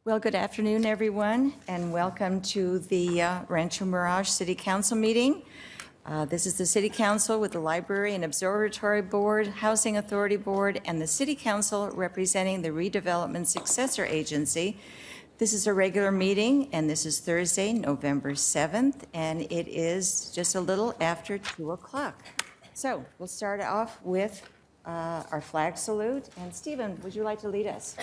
Well, good afternoon, everyone, and welcome to the Rancho Mirage City Council meeting. This is the City Council with the Library and Observatory Board, Housing Authority Board, and the City Council representing the Redevelopment Successor Agency. This is a regular meeting, and this is Thursday, November 7th, and it is just a little after 2 o'clock. So we'll start off with our flag salute. And Stephen, would you like to lead us?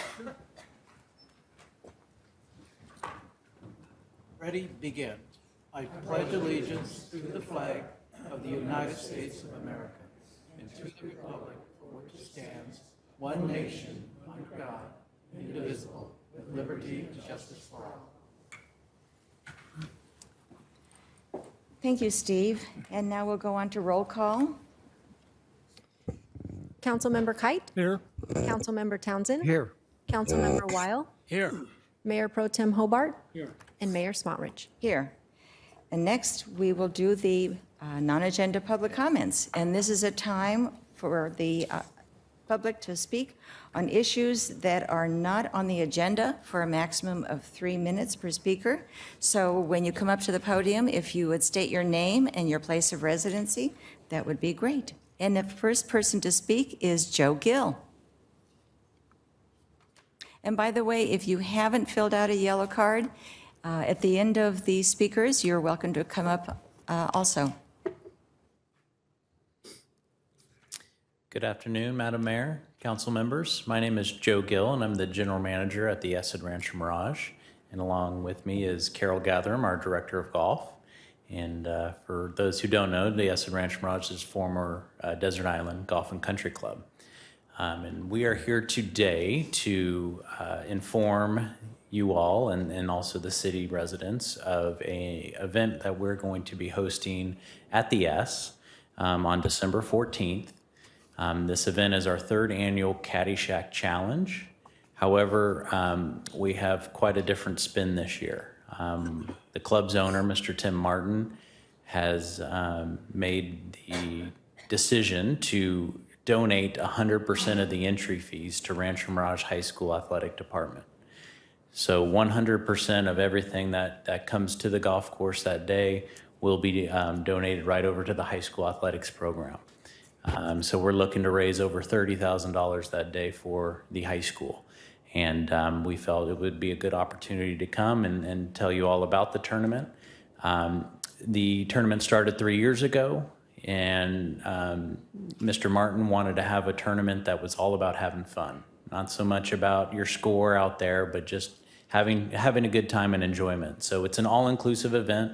Ready, begin. I pledge allegiance to the flag of the United States of America and to the republic for which it stands, one nation, under God, indivisible, with liberty and justice for all. Thank you, Steve. And now we'll go on to roll call. Councilmember Kite? Here. Councilmember Townsend? Here. Councilmember Weil? Here. Mayor Pro Tem Hobart? Here. And Mayor Smotrich. Here. And next, we will do the non-agenda public comments. And this is a time for the public to speak on issues that are not on the agenda for a maximum of 3 minutes per speaker. So when you come up to the podium, if you would state your name and your place of residency, that would be great. And the first person to speak is Joe Gill. And by the way, if you haven't filled out a yellow card, at the end of the speakers, you're welcome to come up also. Good afternoon, Madam Mayor, council members. My name is Joe Gill, and I'm the general manager at the Rancho Mirage. And along with me is Carol Gatherum, our director of golf. And for those who don't know, the Rancho Mirage is former Desert Island Golf and Country Club. And we are here today to inform you all and also the city residents of an event that we're going to be hosting at the on December 14th. This event is our third annual Caddyshack Challenge. However, we have quite a different spin this year. The club's owner, Mr. Tim Martin, has made the decision to donate 100% of the entry fees to Rancho Mirage High School Athletic Department. So 100% of everything that comes to the golf course that day will be donated right over to the high school athletics program. So we're looking to raise over $30,000 that day for the high school. And we felt it would be a good opportunity to come and tell you all about the tournament. The tournament started 3 years ago. And Mr. Martin wanted to have a tournament that was all about having fun, not so much about your score out there, but just having a good time and enjoyment. So it's an all-inclusive event.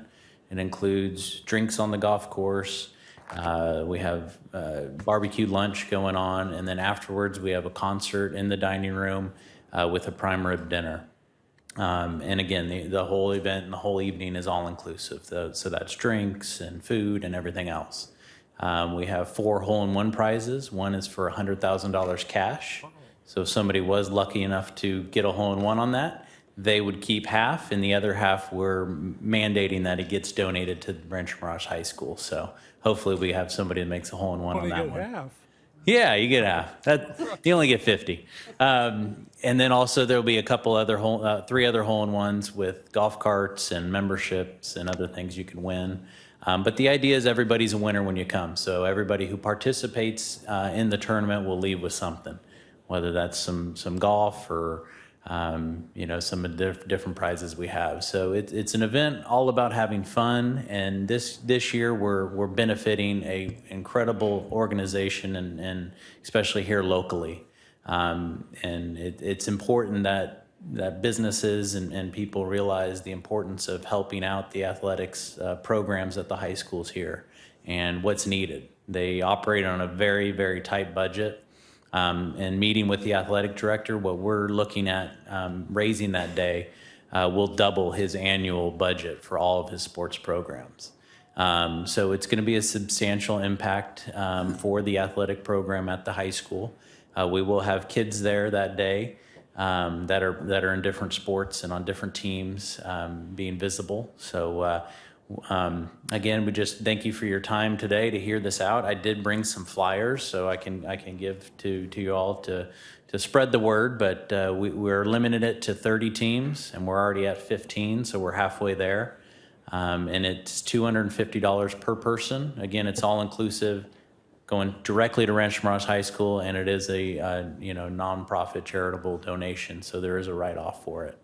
It includes drinks on the golf course. We have barbecue lunch going on, and then afterwards we have a concert in the dining room with a prime rib dinner. And again, the whole event and the whole evening is all-inclusive. So that's drinks and food and everything else. We have 4 hole-in-one prizes. One is for $100,000 cash. So if somebody was lucky enough to get a hole-in-one on that, they would keep half, and the other half we're mandating that it gets donated to Rancho Mirage High School. So hopefully we have somebody that makes a hole-in-one on that one. Half. Yeah, you get half. You only get 50. And then also there'll be a couple other 3 other hole-in-ones with golf carts and memberships and other things you can win. But the idea is everybody's a winner when you come. So everybody who participates in the tournament will leave with something, whether that's some golf or some of the different prizes we have. So it's an event all about having fun. And this year we're benefiting a incredible organization and especially here locally. And it's important that businesses and people realize the importance of helping out the athletics programs at the high schools here and what's needed. They operate on a very, very tight budget. And meeting with the athletic director, what we're looking at raising that day will double his annual budget for all of his sports programs. So it's going to be a substantial impact for the athletic program at the high school. We will have kids there that day that are in different sports and on different teams being visible. So again, we just thank you for your time today to hear this out. I did bring some flyers, so I can give to you all to spread the word, but we're limiting it to 30 teams, and we're already at 15, so we're halfway there. And it's $250 per person. Again, it's all inclusive, going directly to Rancho Mirage High School, and it is a nonprofit charitable donation, so there is a write-off for it.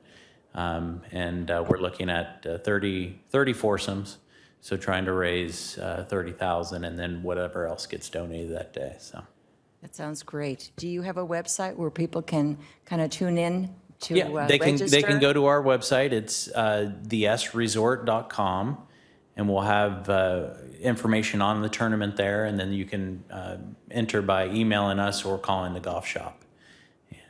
And we're looking at 30 foursomes, so trying to raise 30,000, and then whatever else gets donated that day. So. That sounds great. Do you have a website where people can kind of tune in to Yeah, they register? can go to our website. It's thesresort.com, and we'll have information on the tournament there, and then you can enter by emailing us or calling the golf shop,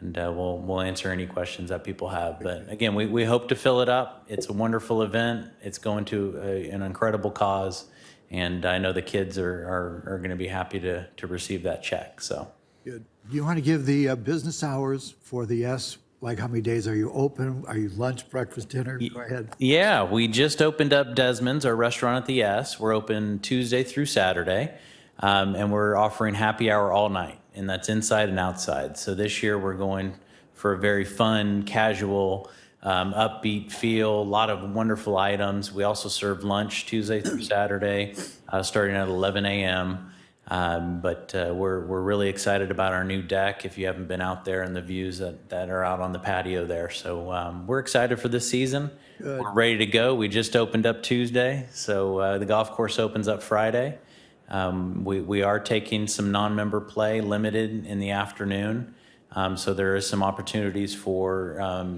and we'll answer any questions that people have. But again, we hope to fill it up. It's a wonderful event. It's going to an incredible cause, and I know the kids are going to be happy to receive that check. So. Good. Do you want to give the business hours for the S? Like how many days are you open? Are you lunch, breakfast, dinner? Go ahead. Yeah, we just opened up Desmond's, our restaurant at the S. We're open Tuesday through Saturday, and we're offering happy hour all night, and that's inside and outside. So this year we're going for a very fun, casual, upbeat feel, a lot of wonderful items. We also serve lunch Tuesday through Saturday, starting at 11 a.m. But we're really excited about our new deck, if you haven't been out there, and the views that are out on the patio there. So we're excited for this season. Good. We're ready to go. We just opened up Tuesday, so the golf course opens up Friday. We are taking some non-member play limited in the afternoon. So there is some opportunities for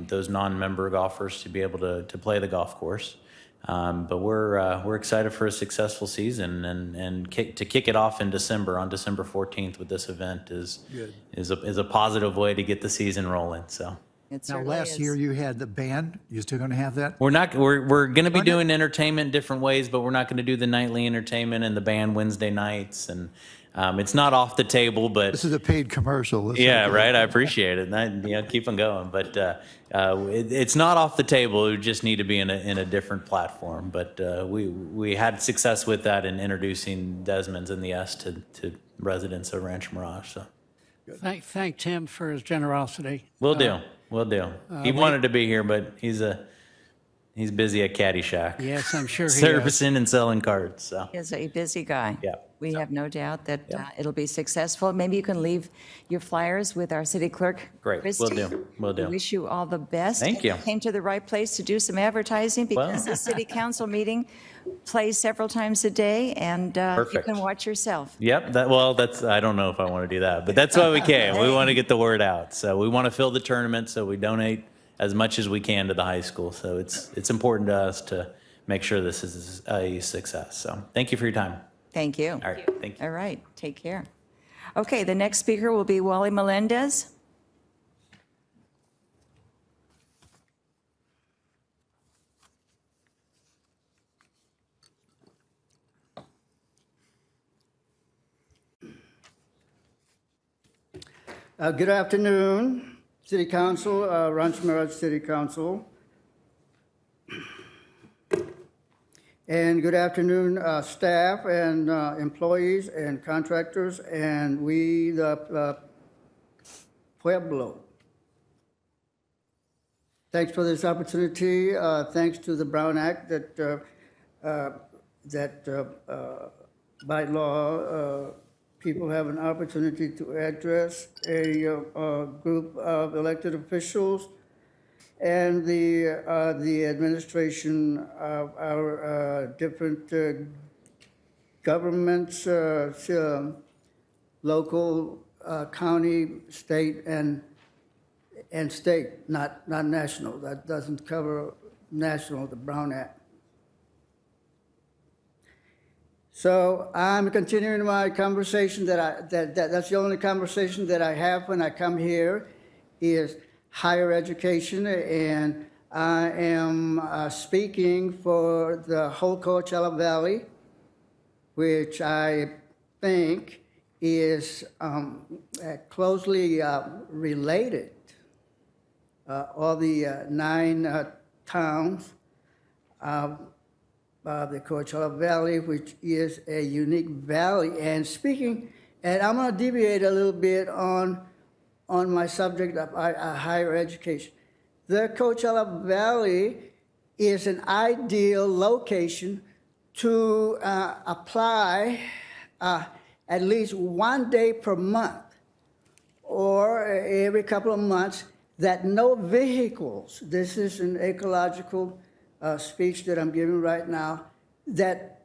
those non-member golfers to be able to play the golf course. But we're excited for a successful season, and to kick it off in December, on December 14th, with this event is a positive way to get the season rolling. So. It Now, certainly last is. year you had the band. You still going to have that? We're going to be doing entertainment different ways, but we're not going to do the nightly entertainment and the band Wednesday nights, and it's not off the table. But This is a paid commercial. This is yeah, okay. right. I appreciate it. Keep on going. But it's not off the table. We just need to be in a different platform. But we had success with that in introducing Desmond's and the S to residents of Rancho Mirage. So Thank Tim for his generosity. we'll do. He wanted to be here, but he's busy at Caddyshack. Yes, I'm sure he is. Servicing and selling cards. So. He is a busy guy. Yeah. We have no doubt that it'll be successful. Maybe you can leave your flyers with our city clerk, Great. Will Christie. do. Will do. We wish you all the best. Thank you. Came to the right place to do some advertising, because the city council meeting plays several times a day, and you Perfect. can watch yourself. Yep. I don't know if I want to do that, but that's why we came. We want to get the word out. So we want to fill the tournament, so we donate as much as we can to the high school. So it's important to us to make sure this is a success. So thank you for your time. Thank you. All right. Thank you. All right, take care. Okay, the next speaker will be Wally Melendez. Good afternoon, City Council, Rancho Mirage City Council. And good afternoon, staff and employees and contractors, and we, the Pueblo. Thanks for this opportunity. Thanks to the Brown Act that by law, people have an opportunity to address a group of elected officials and the administration of our different governments, local, county, state, and state, not national. That doesn't cover national, the Brown Act. So I'm continuing my conversation that's the only conversation that I have when I come here is higher education, and I am speaking for the whole Coachella Valley, which I think is closely related. All the 9 towns of the Coachella Valley, which is a unique valley. And I'm going to deviate a little bit on on my subject of higher education. The Coachella Valley is an ideal location to apply at least 1 day per month or every couple of months that no vehicles, this is an ecological speech that I'm giving right now, that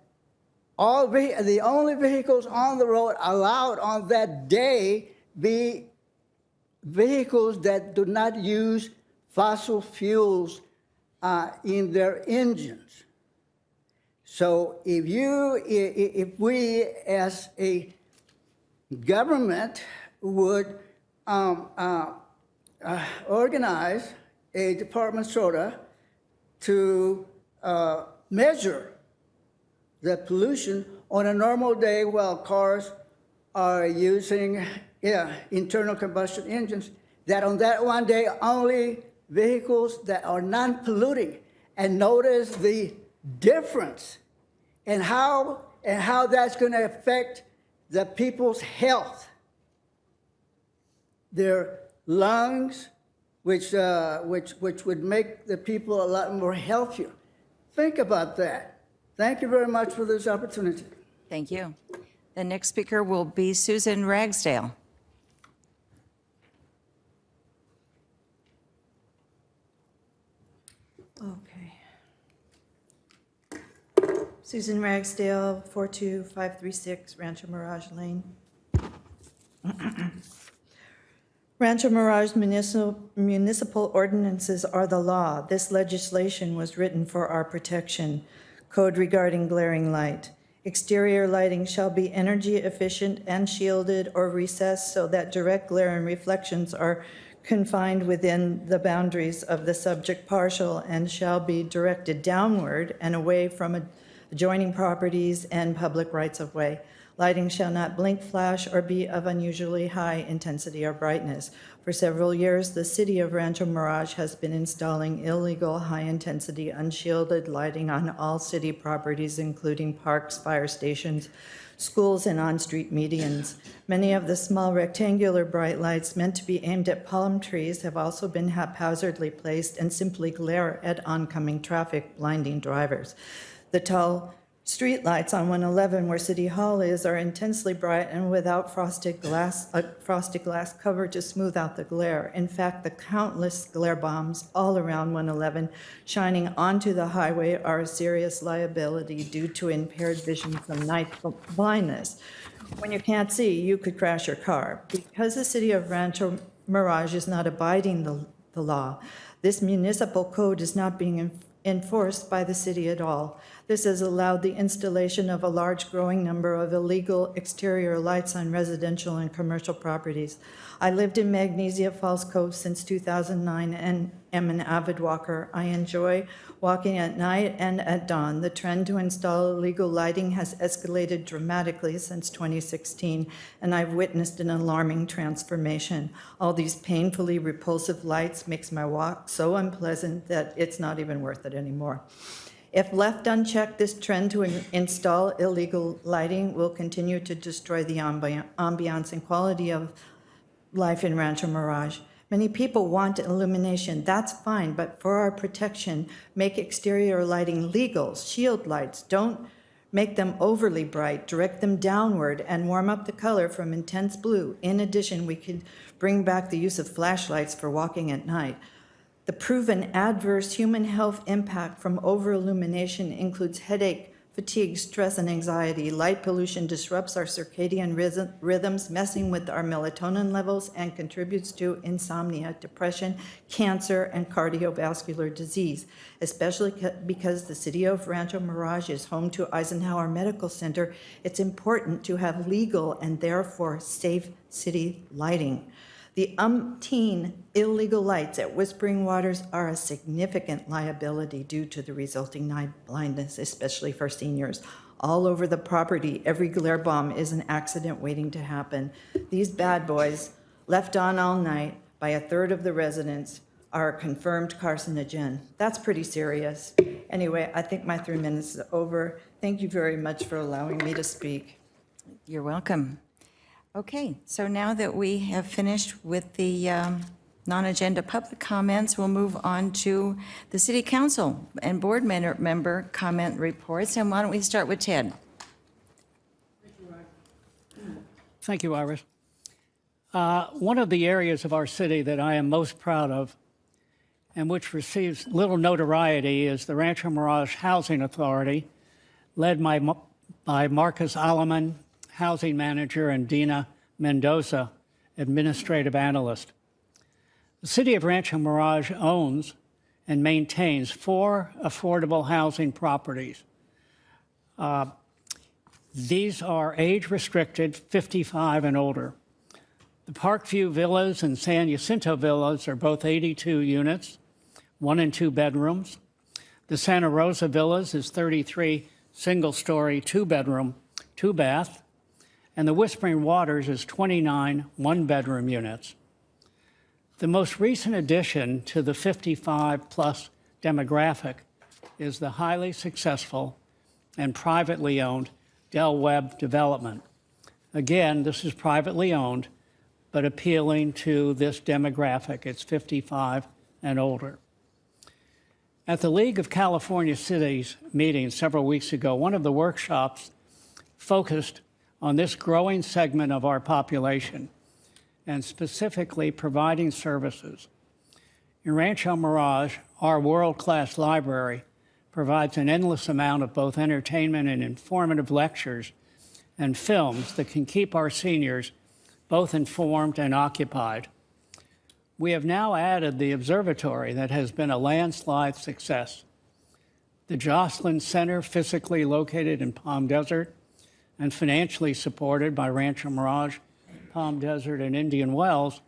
the only vehicles on the road allowed on that day be vehicles that do not use fossil fuels in their engines. So if we as a government would organize a department sorta to measure the pollution on a normal day while cars are using internal combustion engines, that on that 1 day only vehicles that are non-polluting, and notice the difference and how that's going to affect the people's health, their lungs, which would make the people a lot more healthier. Think about that. Thank you very much for this opportunity. Thank you. The next speaker will be Susan Ragsdale. Okay. Susan Ragsdale, 42536 Rancho Mirage Lane. Rancho Mirage municipal ordinances are the law. This legislation was written for our protection. Code regarding glaring light. Exterior lighting shall be energy efficient and shielded or recessed so that direct glare and reflections are confined within the boundaries of the subject parcel and shall be directed downward and away from adjoining properties and public rights of way. Lighting shall not blink, flash, or be of unusually high intensity or brightness. For several years, the city of Rancho Mirage has been installing illegal, high-intensity, unshielded lighting on all city properties, including parks, fire stations, schools, and on-street medians. Many of the small rectangular bright lights meant to be aimed at palm trees have also been haphazardly placed and simply glare at oncoming traffic, blinding drivers. The tall street lights on 111 where City Hall is are intensely bright and without frosted glass cover to smooth out the glare. In fact, the countless glare bombs all around 111 shining onto the highway are a serious liability due to impaired vision from night blindness. When you can't see, you could crash your car. Because the city of Rancho Mirage is not abiding the law, this municipal code is not being enforced by the city at all. This has allowed the installation of a large growing number of illegal exterior lights on residential and commercial properties. I lived in Magnesia Falls Cove since 2009 and am an avid walker. I enjoy walking at night and at dawn. The trend to install illegal lighting has escalated dramatically since 2016, and I've witnessed an alarming transformation. All these painfully repulsive lights makes my walk so unpleasant that it's not even worth it anymore. If left unchecked, this trend to install illegal lighting will continue to destroy the ambiance and quality of life in Rancho Mirage. Many people want illumination. That's fine, but for our protection, make exterior lighting legal. Shield lights. Don't make them overly bright. Direct them downward and warm up the color from intense blue. In addition, we could bring back the use of flashlights for walking at night. The proven adverse human health impact from over-illumination includes headache, fatigue, stress, and anxiety. Light pollution disrupts our circadian rhythms, messing with our melatonin levels, and contributes to insomnia, depression, cancer, and cardiovascular disease, especially because the city of Rancho Mirage is home to Eisenhower Medical Center. It's important to have legal and therefore safe city lighting. The umpteen illegal lights at Whispering Waters are a significant liability due to the resulting night blindness, especially for seniors. All over the property, every glare bomb is an accident waiting to happen. These bad boys, left on all night by a third of the residents, are a confirmed carcinogen. That's pretty serious. Anyway, I think my 3 minutes is over. Thank you very much for allowing me to speak. You're welcome. Okay, so now that we have finished with the non-agenda public comments, we'll move on to the city council and board member comment reports. And why don't we start with Ted? Thank you, Iris. One of the areas of our city that I am most proud of and which receives little notoriety is the Rancho Mirage Housing Authority, led by Marcus Alleman, housing manager, and Dina Mendoza, administrative analyst. The city of Rancho Mirage owns and maintains 4 affordable housing properties. These are age-restricted, 55 and older. The Parkview Villas and San Jacinto Villas are both 82 units, 1 and 2 bedrooms. The Santa Rosa Villas is 33 single-story, 2-bedroom, 2-bath. And the Whispering Waters is 29 one-bedroom units. The most recent addition to the 55-plus demographic is the highly successful and privately owned Del Webb development. Again, this is privately owned, but appealing to this demographic. It's 55 and older. At the League of California Cities meeting several weeks ago, one of the workshops focused on this growing segment of our population and specifically providing services. In Rancho Mirage, our world-class library provides an endless amount of both entertainment and informative lectures and films that can keep our seniors both informed and occupied. We have now added the observatory that has been a landslide success. The Jocelyn Center, physically located in Palm Desert and financially supported by Rancho Mirage, Palm Desert, and Indian Wells,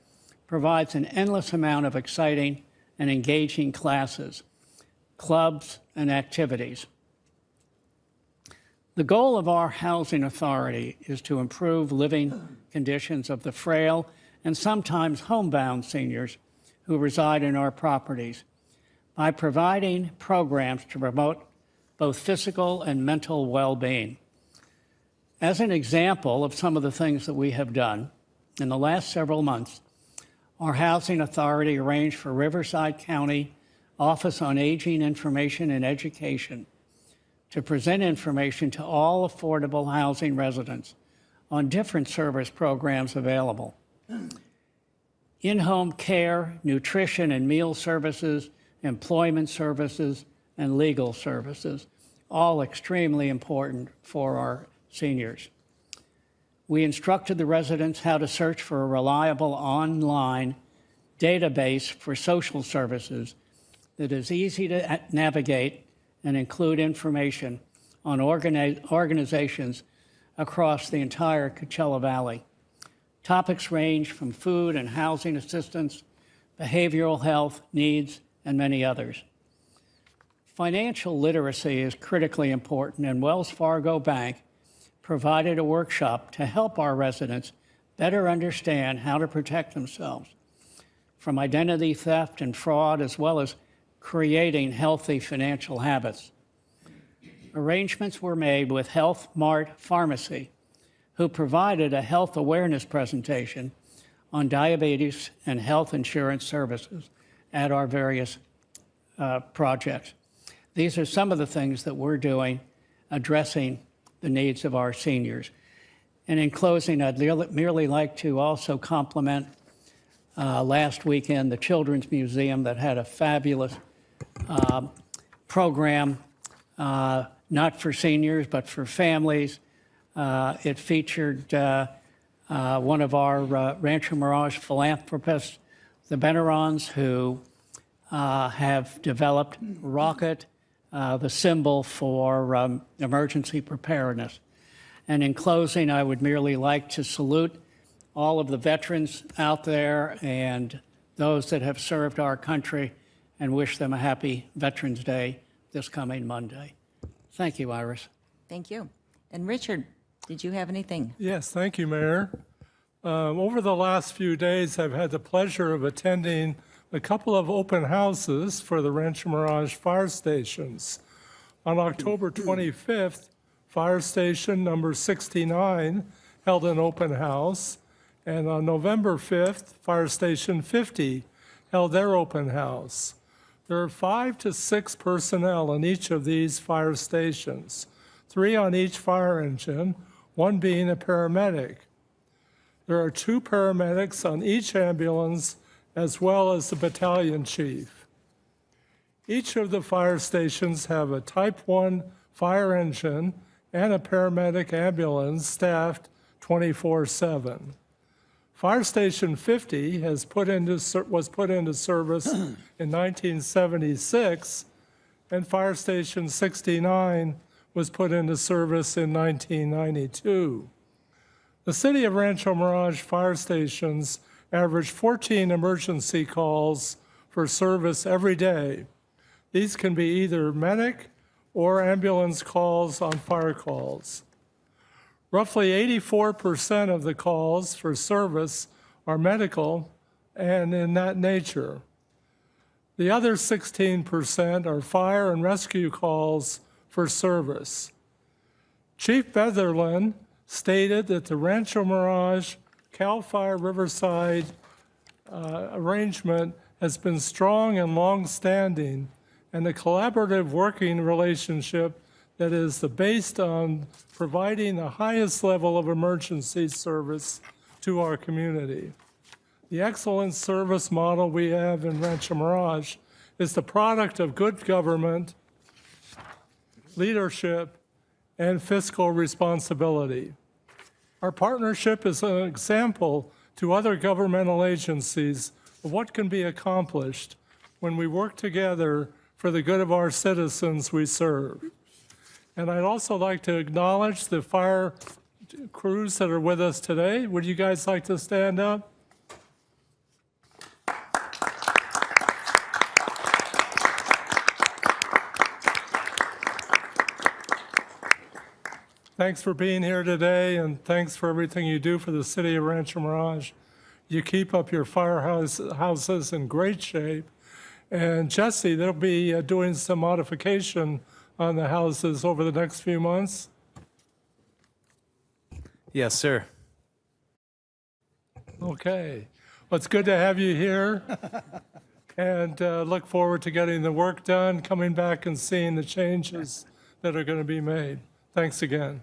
provides an endless amount of exciting and engaging classes, clubs, and activities. The goal of our housing authority is to improve living conditions of the frail and sometimes homebound seniors who reside in our properties by providing programs to promote both physical and mental well-being. As an example of some of the things that we have done, in the last several months, our housing authority arranged for Riverside County Office on Aging Information and Education to present information to all affordable housing residents on different service programs available. In-home care, nutrition and meal services, employment services, and legal services, all extremely important for our seniors. We instructed the residents how to search for a reliable online database for social services that is easy to navigate and include information on organizations across the entire Coachella Valley. Topics range from food and housing assistance, behavioral health needs, and many others. Financial literacy is critically important, and Wells Fargo Bank provided a workshop to help our residents better understand how to protect themselves from identity theft and fraud, as well as creating healthy financial habits. Arrangements were made with Health Mart Pharmacy, who provided a health awareness presentation on diabetes and health insurance services at our various projects. These are some of the things that we're doing addressing the needs of our seniors. And in closing, I'd merely like to also compliment last weekend the Children's Museum that had a fabulous program, not for seniors, but for families. It featured one of our Rancho Mirage philanthropists, the Benarons, who have developed Rocket, the symbol for emergency preparedness. And in closing, I would merely like to salute all of the veterans out there and those that have served our country and wish them a happy Veterans Day this coming Monday. Thank you, Iris. Thank you. And Richard, did you have anything? Yes, thank you, Mayor. Over the last few days, I've had the pleasure of attending a couple of open houses for the Rancho Mirage fire stations. On October 25th, fire station number 69 held an open house, And on November 5th, Fire Station 50 held their open house. There are 5 to 6 personnel in each of these fire stations, 3 on each fire engine, 1 being a paramedic. There are 2 paramedics on each ambulance, as well as the battalion chief. Each of the fire stations have a Type 1 fire engine and a paramedic ambulance staffed 24/7. Fire Station 50 was put into service in 1976, and Fire Station 69 was put into service in 1992. The City of Rancho Mirage fire stations average 14 emergency calls for service every day. These can be either medic or ambulance calls on fire calls. Roughly 84% of the calls for service are medical and in that nature. The other 16% are fire and rescue calls for service. Chief Betherland stated that the Rancho Mirage CAL FIRE Riverside arrangement has been strong and long-standing, and a collaborative working relationship that is based on providing the highest level of emergency service to our community. The excellent service model we have in Rancho Mirage is the product of good government, leadership, and fiscal responsibility. Our partnership is an example to other governmental agencies of what can be accomplished when we work together for the good of our citizens we serve. And I'd also like to acknowledge the fire crews that are with us today. Would you guys like to stand up? Thanks for being here today, and thanks for everything you do for the City of Rancho Mirage. You keep up your firehouses in great shape. And Jesse, they'll be doing some modification on the houses over the next few months. Yes, sir. Okay. Well, it's good to have you here. And look forward to getting the work done, coming back and seeing the changes that are going to be made. Thanks again.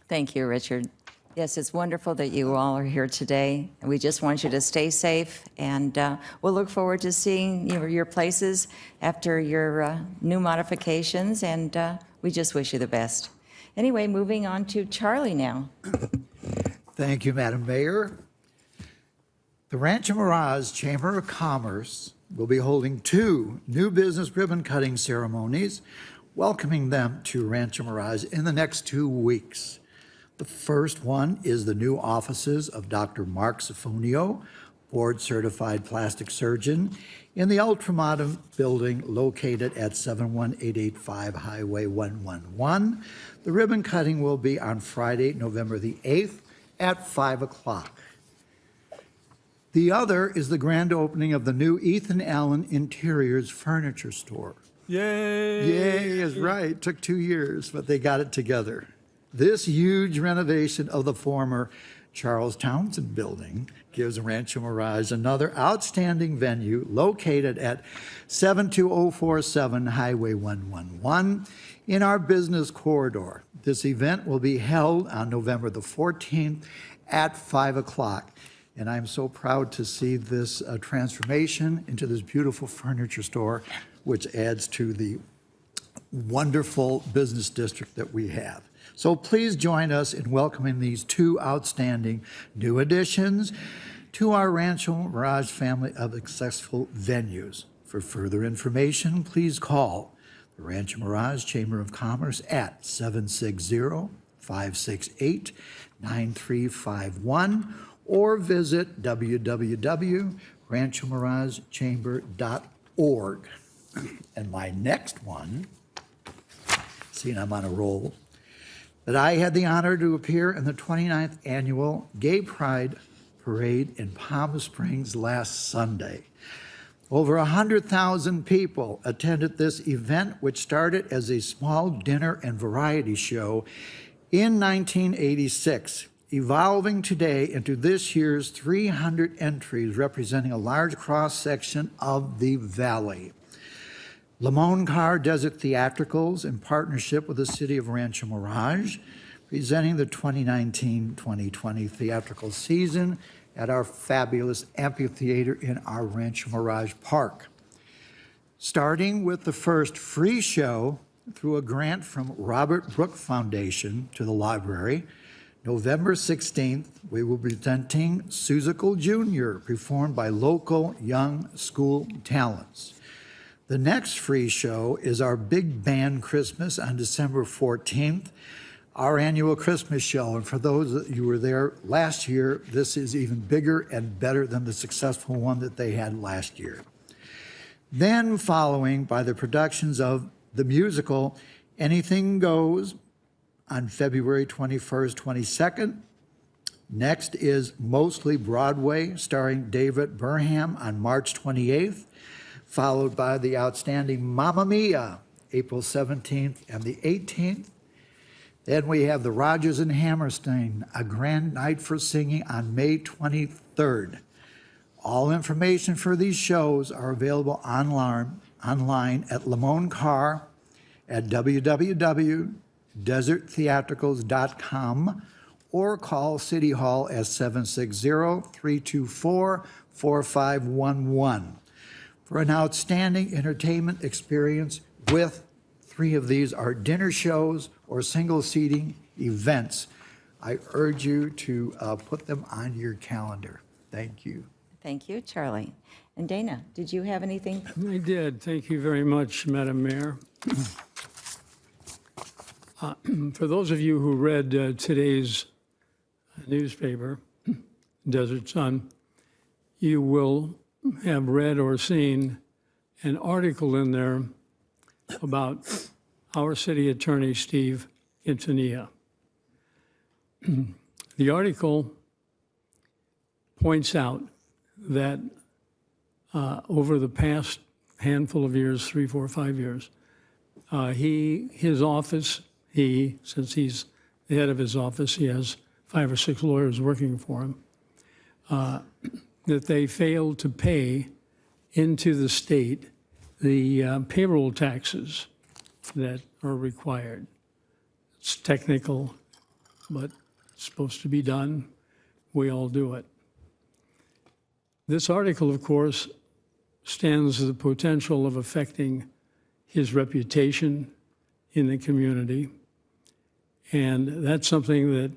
Thank you, Richard. Yes, it's wonderful that you all are here today. And we just want you to stay safe, and we'll look forward to seeing your places after your new modifications, and we just wish you the best. Anyway, moving on to Charlie now. Thank you, Madam Mayor. The Rancho Mirage Chamber of Commerce will be holding 2 new business ribbon cutting ceremonies, welcoming them to Rancho Mirage in the next 2 weeks. The first one is the new offices of Dr. Mark Sifonio, board-certified plastic surgeon, in the ultramodern building located at 71885 Highway 111. The ribbon cutting will be on Friday, November the 8th at 5 o'clock. The other is the grand opening of the new Ethan Allen Interiors Furniture Store. Yay! Yay is right. Took 2 years, but they got it together. This huge renovation of the former Charles Townsend building gives Rancho Mirage another outstanding venue located at 72047 Highway 111 in our business corridor. This event will be held on November the 14th at 5 o'clock. And I'm so proud to see this transformation into this beautiful furniture store, which adds to the wonderful business district that we have. So please join us in welcoming these 2 outstanding new additions to our Rancho Mirage family of successful venues. For further information, please call the Rancho Mirage Chamber of Commerce at 760-568-9351 or visit www.ranchomiragechamber.org. And my next one, seeing I'm on a roll, that I had the honor to appear in the 29th Annual Gay Pride Parade in Palm Springs last Sunday. Over 100,000 people attended this event, which started as a small dinner and variety show in 1986 evolving today into this year's 300 entries, representing a large cross-section of the valley. Lamone Carr Desert Theatricals, in partnership with the City of Rancho Mirage, presenting the 2019-2020 theatrical season at our fabulous amphitheater in our Rancho Mirage Park. Starting with the first free show through a grant from Robert Brook Foundation to the library, November 16th, we will be presenting Seussical Jr., performed by local young school talents. The next free show is our Big Band Christmas on December 14th, our annual Christmas show. And for those of you who were there last year, this is even bigger and better than the successful one that they had last year. Then following by the productions of the musical Anything Goes on February 21st, 22nd. Next is Mostly Broadway, starring David Burnham on March 28th, followed by the outstanding Mamma Mia, April 17th and the 18th. Then we have the Rodgers and Hammerstein, A Grand Night for Singing on May 23rd. All information for these shows are available online at Lamone Carr at www.deserttheatricals.com or call City Hall at 760-324-4511 for an outstanding entertainment experience with 3 of these are dinner shows or single seating events. I urge you to put them on your calendar. Thank you. Thank you, Charlie. And Dana, did you have anything? I did. Thank you very much, Madam Mayor. For those of you who read today's newspaper, Desert Sun, you will have read or seen an article in there about our city attorney, Steve Quintanilla. The article points out that over the past handful of years, 3, 4, 5 years, his office, since he's the head of his office, he has 5 or 6 lawyers working for him, that they failed to pay into the state the payroll taxes that are required. It's technical, but it's supposed to be done. We all do it. This article, of course, stands the potential of affecting his reputation in the community. And that's something that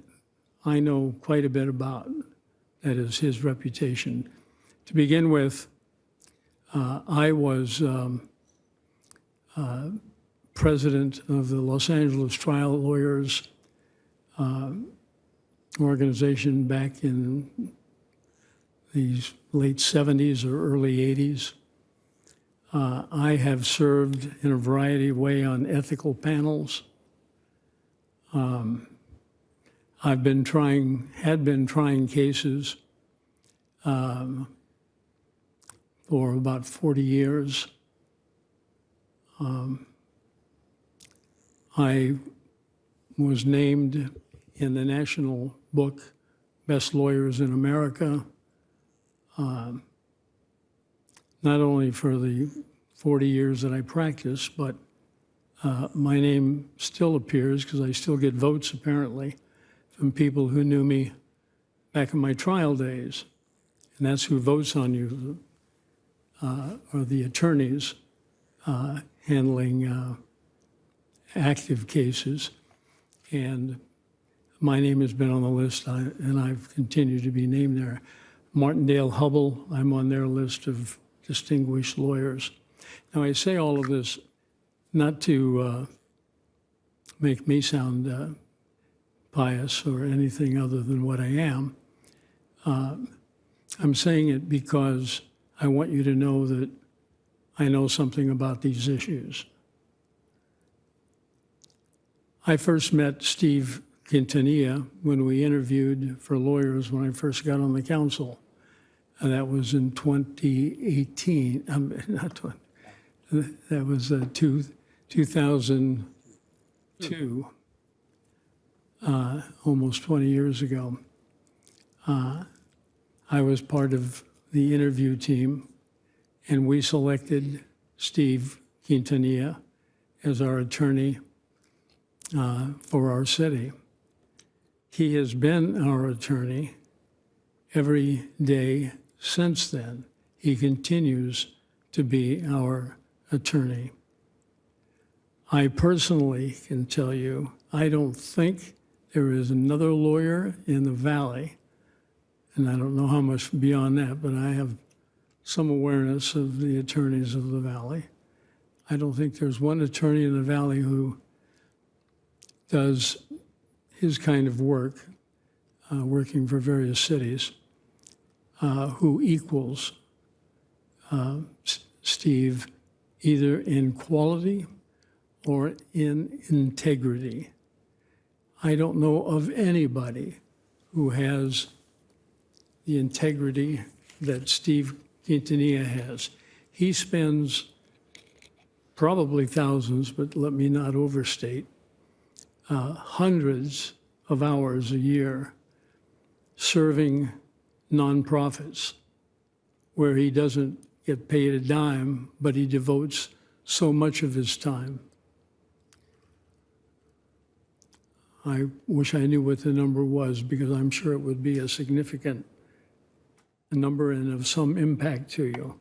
I know quite a bit about, that is his reputation. To begin with, I was president of the Los Angeles Trial Lawyers organization back in the late 70s or early 80s. I have served in a variety of ways on ethical panels. Had been trying cases for about 40 years. I was named in the national book, Best Lawyers in America, not only for the 40 years that I practiced, but my name still appears because I still get votes, apparently, from people who knew me back in my trial days. And that's who votes on you, are the attorneys handling active cases. And my name has been on the list, and I've continued to be named there. Martindale Hubbell, I'm on their list of distinguished lawyers. Now, I say all of this not to make me sound pious or anything other than what I am. I'm saying it because I want you to know that I know something about these issues. I first met Steve Quintanilla when we interviewed for lawyers when I first got on the council. And that was in 2018. That was 2002. almost 20 years ago. I was part of the interview team, and we selected Steve Quintanilla as our attorney for our city. He has been our attorney every day since then. He continues to be our attorney. I personally can tell you, I don't think there is another lawyer in the Valley, and I don't know how much beyond that, but I have some awareness of the attorneys of the Valley. I don't think there's one attorney in the Valley who does his kind of work, working for various cities, who equals Steve either in quality or in integrity. I don't know of anybody who has the integrity that Steve Quintanilla has. He spends probably thousands, but let me not overstate, hundreds of hours a year serving nonprofits where he doesn't get paid a dime, but he devotes so much of his time. I wish I knew what the number was, because I'm sure it would be a significant number and of some impact to you.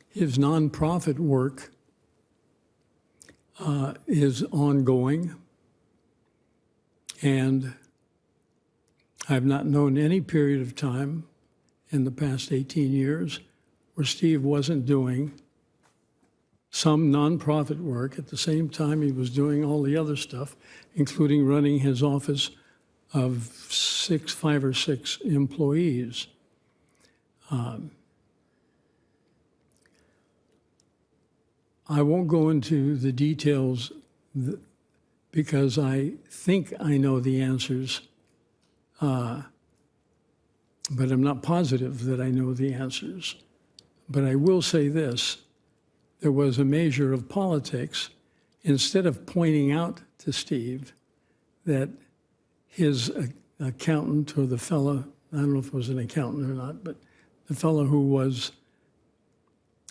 His nonprofit work is ongoing, and I've not known any period of time in the past 18 years where Steve wasn't doing some nonprofit work at the same time he was doing all the other stuff, including running his office of 5 or 6 employees. I won't go into the details because I think I know the answers, but I'm not positive that I know the answers. But I will say this. There was a measure of politics. Instead of pointing out to Steve that his accountant, or the fellow, I don't know if it was an accountant or not, but the fellow who was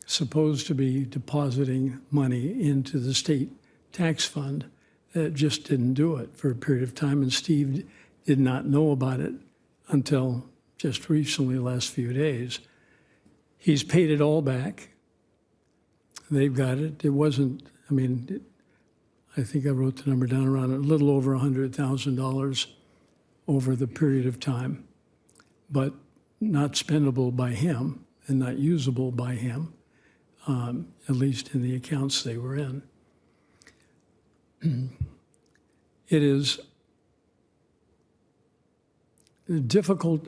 supposed to be depositing money into the state tax fund, just didn't do it for a period of time, and Steve did not know about it until just recently, last few days. He's paid it all back. They've got it. It wasn't, I mean, I think I wrote the number down around a little over $100,000 over the period of time, but not spendable by him and not usable by him, at least in the accounts they were in. It is difficult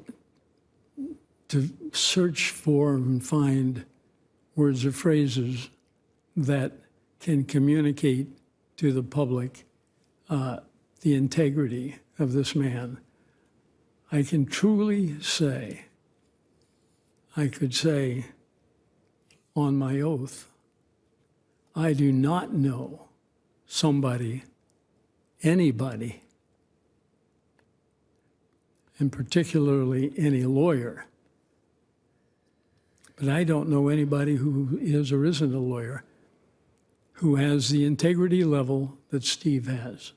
to search for and find words or phrases that can communicate to the public the integrity of this man. I can truly say, I could say on my oath, I do not know somebody, anybody, and particularly any lawyer, but I don't know anybody who is or isn't a lawyer who has the integrity level that Steve has.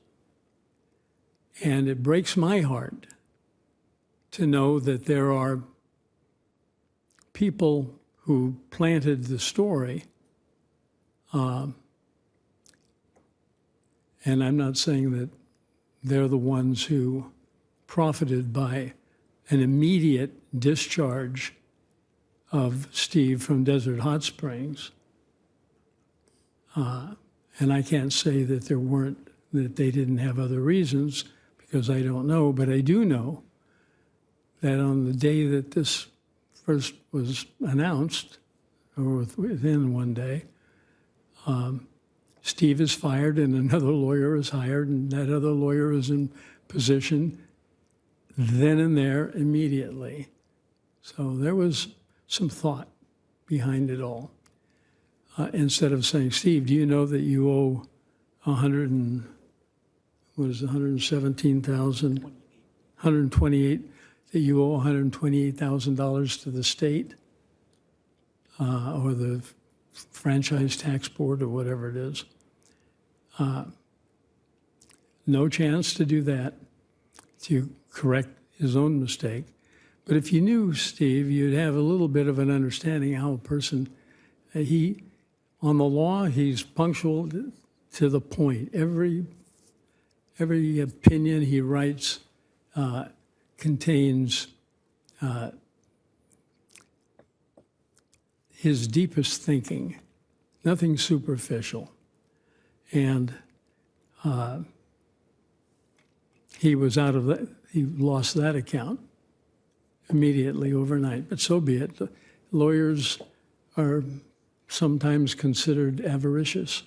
And it breaks my heart to know that there are people who planted the story, and I'm not saying that they're the ones who profited by an immediate discharge of Steve from Desert Hot Springs. And I can't say that that they didn't have other reasons, because I don't know, but I do know that on the day that this first was announced, or within one day, Steve is fired and another lawyer is hired, and that other lawyer is in position then and there immediately. So there was some thought behind it all. instead of saying, Steve, do you know that you owe 117,000, 128, that you owe $128,000 to the state or the franchise tax board or whatever it is. No chance to do that, to correct his own mistake. But if you knew Steve, you'd have a little bit of an understanding how a person, on the law, he's punctual to the point. Every opinion he writes contains his deepest thinking, nothing superficial. And he was out of that, he lost that account immediately overnight, but so be it. The lawyers are sometimes considered avaricious.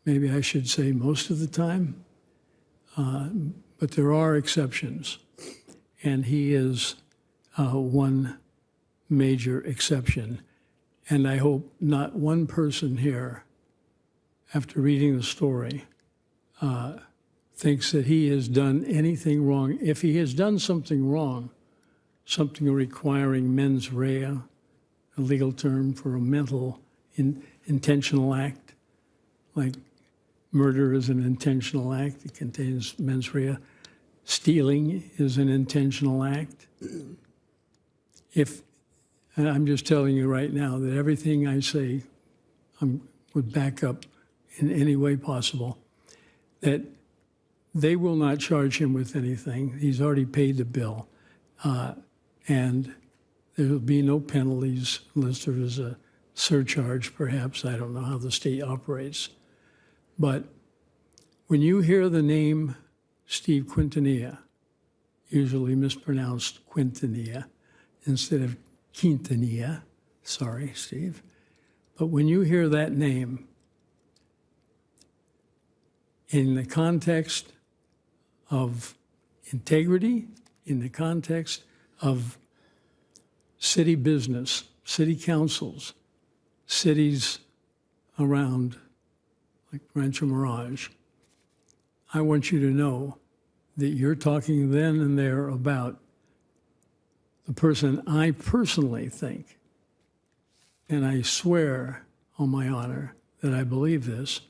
Maybe I should say most of the time, but there are exceptions, and he is one major exception. And I hope not one person here, after reading the story, thinks that he has done anything wrong. If he has done something wrong, something requiring mens rea, a legal term for a mental intentional act, like murder is an intentional act, it contains mens rea. Stealing is an intentional act. And I'm just telling you right now that everything I say would back up in any way possible, that they will not charge him with anything. He's already paid the bill. And there will be no penalties unless there is a surcharge, perhaps. I don't know how the state operates. But when you hear the name Steve Quintanilla, usually mispronounced Quintanilla instead of Quintanilla, sorry, Steve. But when you hear that name, in the context of integrity, in the context of city business, city councils, cities around like Rancho Mirage, I want you to know that you're talking then and there about the person I personally think, and I swear on my honor that I believe this,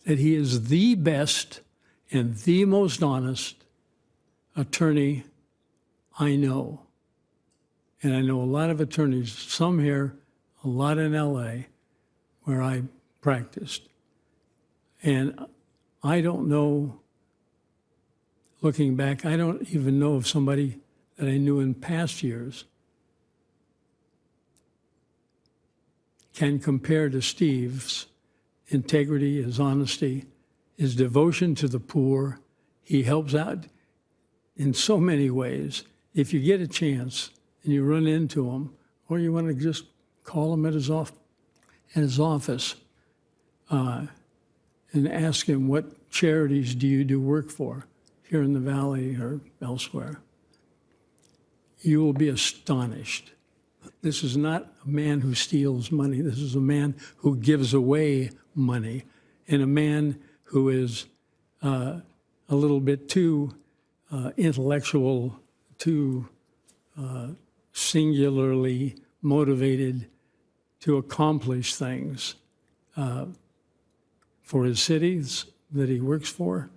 that he is the best and the most honest attorney I know. And I know a lot of attorneys, some here, a lot in LA, where I practiced. And I don't know, looking back, I don't even know of somebody that I knew in past years can compare to Steve's integrity, his honesty, his devotion to the poor. He helps out in so many ways. If you get a chance and you run into him, or you want to just call him at his office and ask him, what charities do you do work for here in the Valley or elsewhere? You will be astonished. This is not a man who steals money. This is a man who gives away money, and a man who is a little bit too intellectual, too singularly motivated to accomplish things for his cities that he works for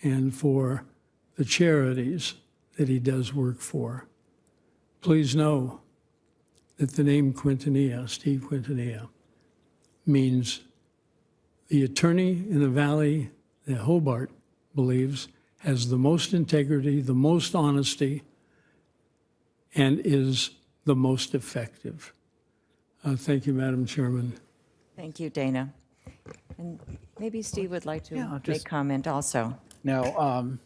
and for the charities that he does work for. Please know that the name Quintanilla, Steve Quintanilla, means the attorney in the valley that Hobart believes has the most integrity, the most honesty, and is the most effective. Thank you, Madam Chairman. Thank you, Dana. And maybe Steve would like to Yeah, make comment also. Now,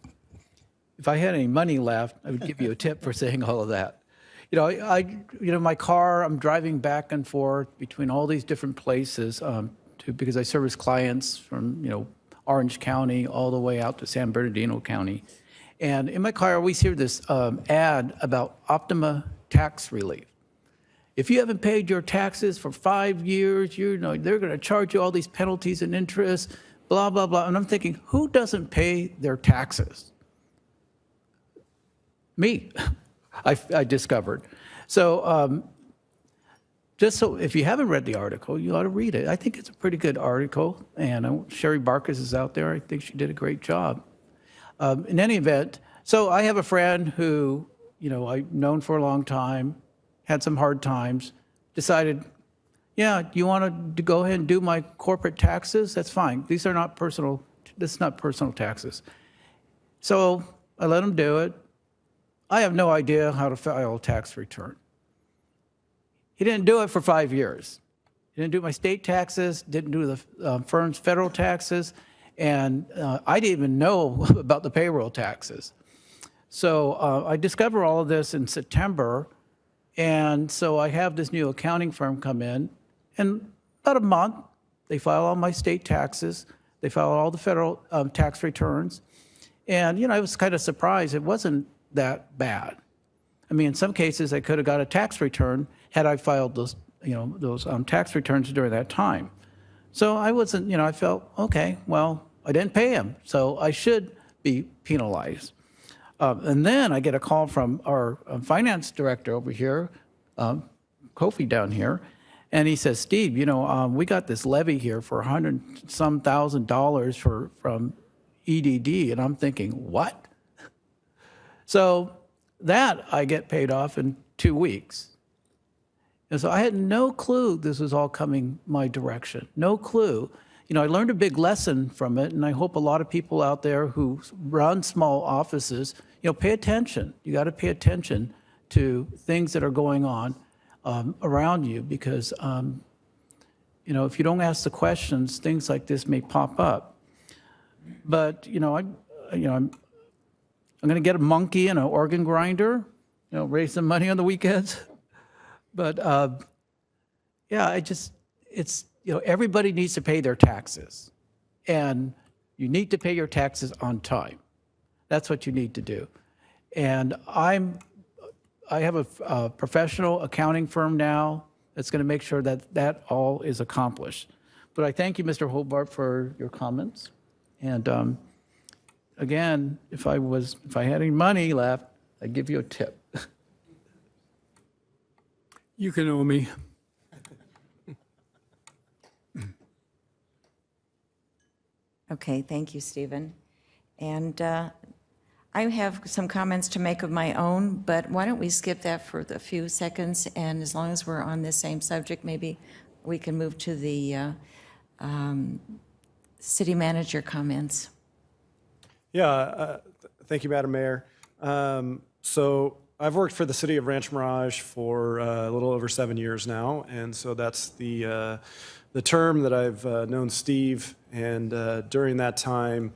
if I had any money left, I would give you a tip for saying all of that. My car, I'm driving back and forth between all these different places because I service clients from, Orange County all the way out to San Bernardino County. And in my car, I always hear this ad about Optima tax relief. if you haven't paid your taxes for 5 years, they're going to charge you all these penalties and interest, blah, blah, blah. And I'm thinking, who doesn't pay their taxes? Me, I discovered. So just so if you haven't read the article, you ought to read it. I think it's a pretty good article. And Sherry Barkis is out there. I think she did a great job. In any event, so I have a friend who, I've known for a long time, had some hard times, decided, yeah, you want to go ahead and do my corporate taxes? That's fine. These are not personal, this is not personal taxes. So I let him do it. I have no idea how to file a tax return. He didn't do it for 5 years. He didn't do my state taxes, didn't do the firm's federal taxes, and I didn't even know about the payroll taxes. So I discovered all of this in September, and so I have this new accounting firm come in, and about a month, they file all my state taxes, they file all the federal tax returns, and I was kind of surprised it wasn't that bad. I mean, in some cases, I could have got a tax return had I filed those, those tax returns during that time. So I wasn't, I felt, okay, well, I didn't pay him, so I should be penalized. And then I get a call from our finance director over here, Kofi down here, and he says, Steve, we got this levy here for $100-some thousand from EDD, and I'm thinking, what? So that I get paid off in 2 weeks. And so I had no clue this was all coming my direction, no clue. I learned a big lesson from it, and I hope a lot of people out there who run small offices, pay attention. You got to pay attention to things that are going on around you because, if you don't ask the questions, things like this may pop up. But, I'm going to get a monkey and an organ grinder, raise some money on the weekends. But, everybody needs to pay their taxes. And you need to pay your taxes on time. That's what you need to do. And I have a professional accounting firm now that's going to make sure that that all is accomplished. But I thank you, Mr. Hobart, for your comments. And again, if I had any money left, I'd give you a tip. You can owe me. Okay, thank you, Stephen. And I have some comments to make of my own, but why don't we skip that for a few seconds? And as long as we're on the same subject, maybe we can move to the city manager comments. Yeah, thank you, Madam Mayor. So I've worked for the city of Rancho Mirage for a little over 7 years now, and so that's the term that I've known Steve. And during that time,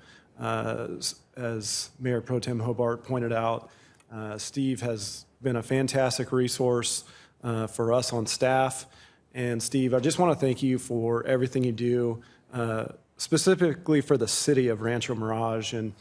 as Mayor Pro Tem Hobart pointed out, Steve has been a fantastic resource for us on staff. And Steve, I just want to thank you for everything you do, specifically for the city of Rancho Mirage. And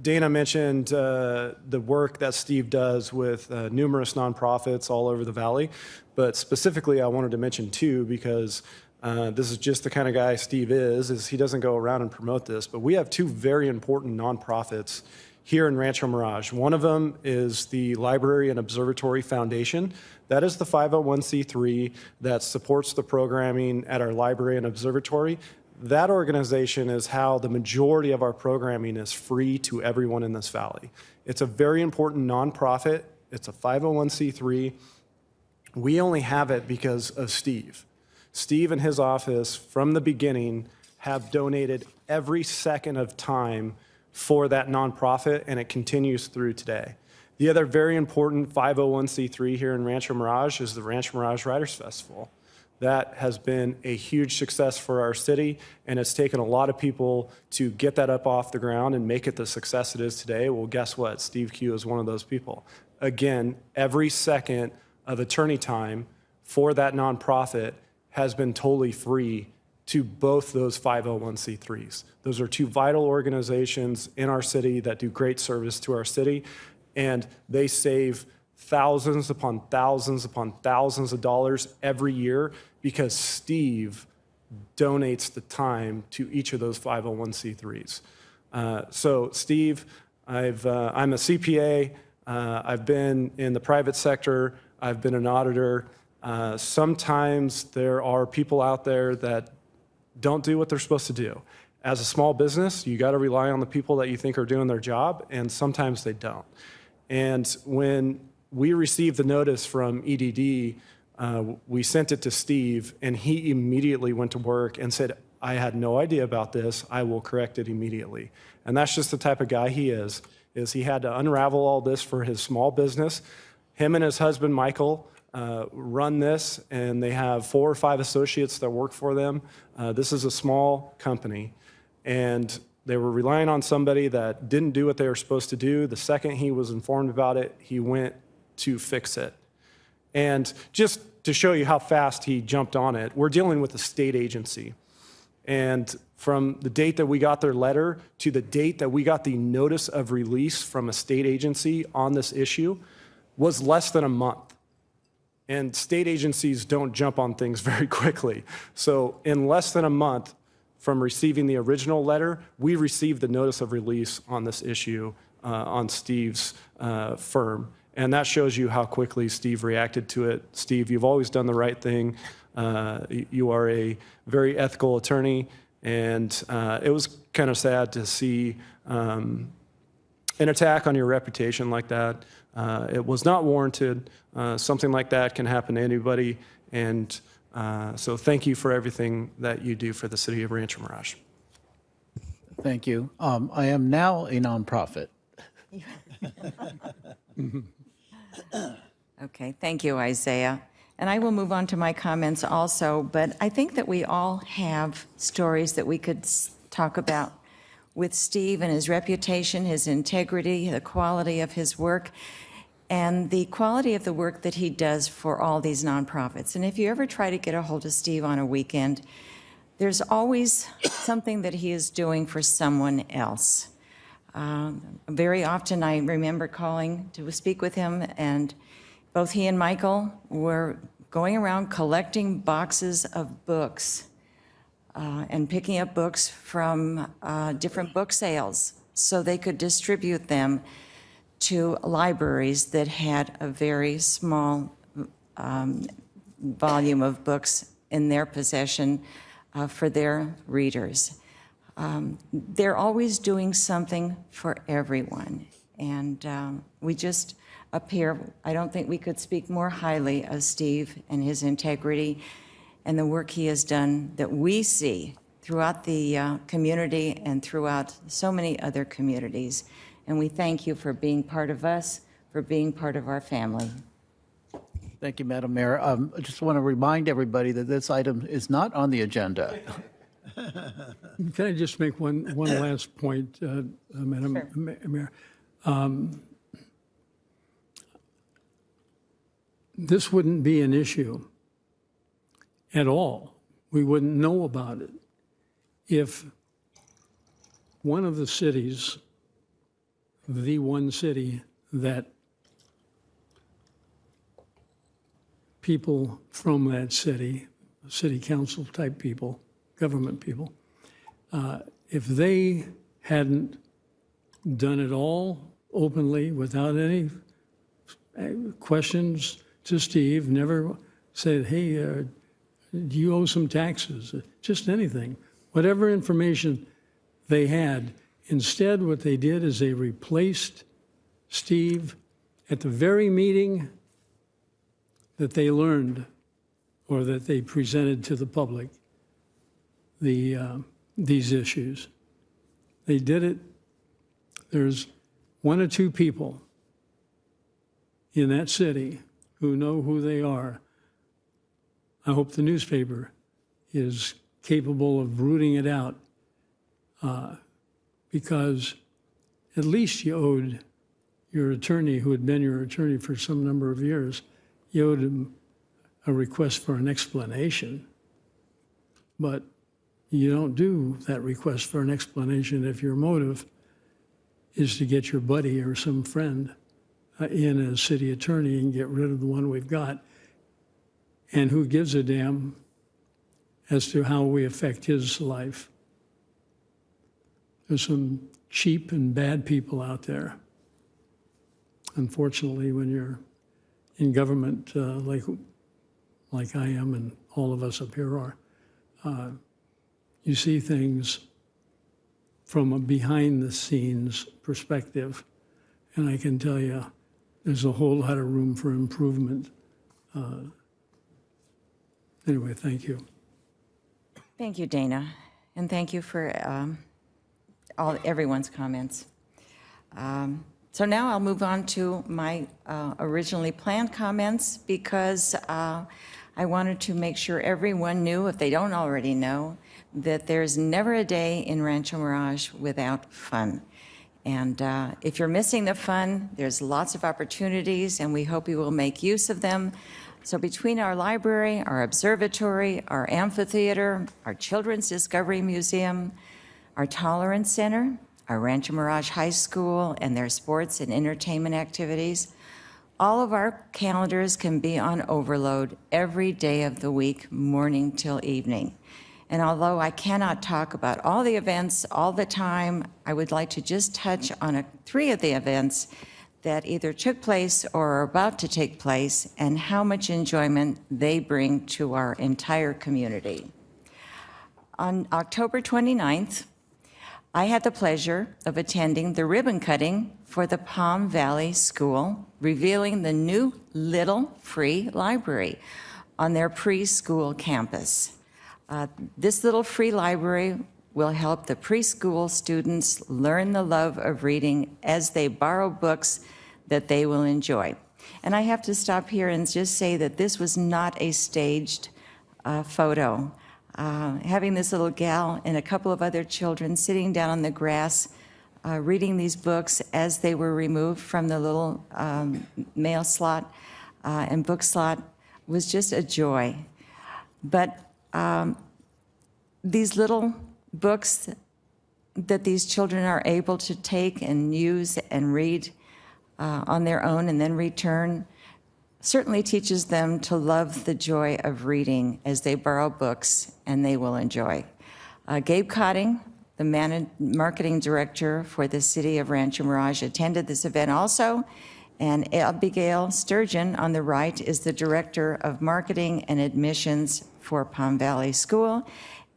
Dana mentioned the work that Steve does with numerous nonprofits all over the valley, but specifically I wanted to mention two because this is just the kind of guy Steve is he doesn't go around and promote this, but we have two very important nonprofits here in Rancho Mirage. One of them is the Library and Observatory Foundation. That is the 501c3 that supports the programming at our library and observatory. That organization is how the majority of our programming is free to everyone in this valley. It's a very important nonprofit. It's a 501c3. We only have it because of Steve. Steve and his office, from the beginning, have donated every second of time for that nonprofit, and it continues through today. The other very important 501c3 here in Rancho Mirage is the Rancho Mirage Writers Festival. That has been a huge success for our city, and it's taken a lot of people to get that up off the ground and make it the success it is today. Well, guess what? Steve Q is one of those people. Again, every second of attorney time for that nonprofit has been totally free to both those 501c3s. Those are two vital organizations in our city that do great service to our city, and they save thousands upon thousands upon thousands of dollars every year because Steve donates the time to each of those 501c3s. So Steve, I'm a CPA. I've been in the private sector. I've been an auditor. Sometimes there are people out there that don't do what they're supposed to do. As a small business, you got to rely on the people that you think are doing their job, and sometimes they don't. And when we received the notice from EDD, we sent it to Steve, and he immediately went to work and said, I had no idea about this. I will correct it immediately. And that's just the type of guy he is he had to unravel all this for his small business. Him and his husband, Michael, run this, and they have 4 or 5 associates that work for them. This is a small company, and they were relying on somebody that didn't do what they were supposed to do. The second he was informed about it, he went to fix it. And just to show you how fast he jumped on it, we're dealing with a state agency. And from the date that we got their letter to the date that we got the notice of release from a state agency on this issue was less than a month. And state agencies don't jump on things very quickly. So in less than a month from receiving the original letter, we received the notice of release on this issue on Steve's firm. And that shows you how quickly Steve reacted to it. Steve, you've always done the right thing. You are a very ethical attorney, and it was kind of sad to see an attack on your reputation like that. It was not warranted. Something like that can happen to anybody, and so thank you for everything that you do for the city of Rancho Mirage. Thank you. I am now a nonprofit. Okay, thank you, Isaiah. And I will move on to my comments also, but I think that we all have stories that we could talk about with Steve and his reputation, his integrity, the quality of his work, and the quality of the work that he does for all these nonprofits. And if you ever try to get a hold of Steve on a weekend, there's always something that he is doing for someone else. Very often I remember calling to speak with him, and both he and Michael were going around collecting boxes of books and picking up books from different book sales so they could distribute them to libraries that had a very small volume of books in their possession for their readers. They're always doing something for everyone. And we just up here, I don't think we could speak more highly of Steve and his integrity and the work he has done that we see throughout the community and throughout so many other communities. And we thank you for being part of us, for being part of our family. Thank you, Madam Mayor. I just want to remind everybody that this item is not on the agenda. Can I just make one last point, Madam Mayor? This wouldn't be an issue at all. We wouldn't know about it if one of the cities, the one city that people from that city council type people, government people, if they hadn't done it all openly without any questions to Steve, never said, hey, do you owe some taxes? Just anything. Whatever information they had. Instead, what they did is they replaced Steve at the very meeting that they learned or that they presented to the public these issues. They did it. There's 1 or 2 people in that city who know who they are. I hope the newspaper is capable of rooting it out because at least you owed your attorney, who had been your attorney for some number of years, you owed him a request for an explanation. But you don't do that request for an explanation if your motive is to get your buddy or some friend in as city attorney and get rid of the one we've got. And who gives a damn as to how we affect his life? There's some cheap and bad people out there. Unfortunately, when you're in government, like I am and all of us up here are, you see things from a behind-the-scenes perspective, and I can tell you there's a whole lot of room for improvement. Anyway, thank you. Thank you, Dana, and thank you for everyone's comments. So now I'll move on to my originally planned comments because I wanted to make sure everyone knew, if they don't already know, that there's never a day in Rancho Mirage without fun. And if you're missing the fun, there's lots of opportunities, and we hope you will make use of them. So between our library, our observatory, our amphitheater, our Children's Discovery Museum, our Tolerance Center, our Rancho Mirage High School, and their sports and entertainment activities, all of our calendars can be on overload every day of the week, morning till evening. And although I cannot talk about all the events all the time, I would like to just touch on 3 of the events that either took place or are about to take place and how much enjoyment they bring to our entire community. On October 29th, I had the pleasure of attending the ribbon cutting for the Palm Valley School, revealing the new Little Free Library on their preschool campus. This little free library will help the preschool students learn the love of reading as they borrow books that they will enjoy. And I have to stop here and just say that this was not a staged photo. Having this little gal and a couple of other children sitting down on the grass reading these books as they were removed from the little mail slot and book slot was just a joy. But these little books that these children are able to take and use and read on their own and then return certainly teaches them to love the joy of reading as they borrow books and they will enjoy. Gabe Cotting, the marketing director for the city of Rancho Mirage, attended this event also, and Abigail Sturgeon on the right is the director of marketing and admissions for Palm Valley School,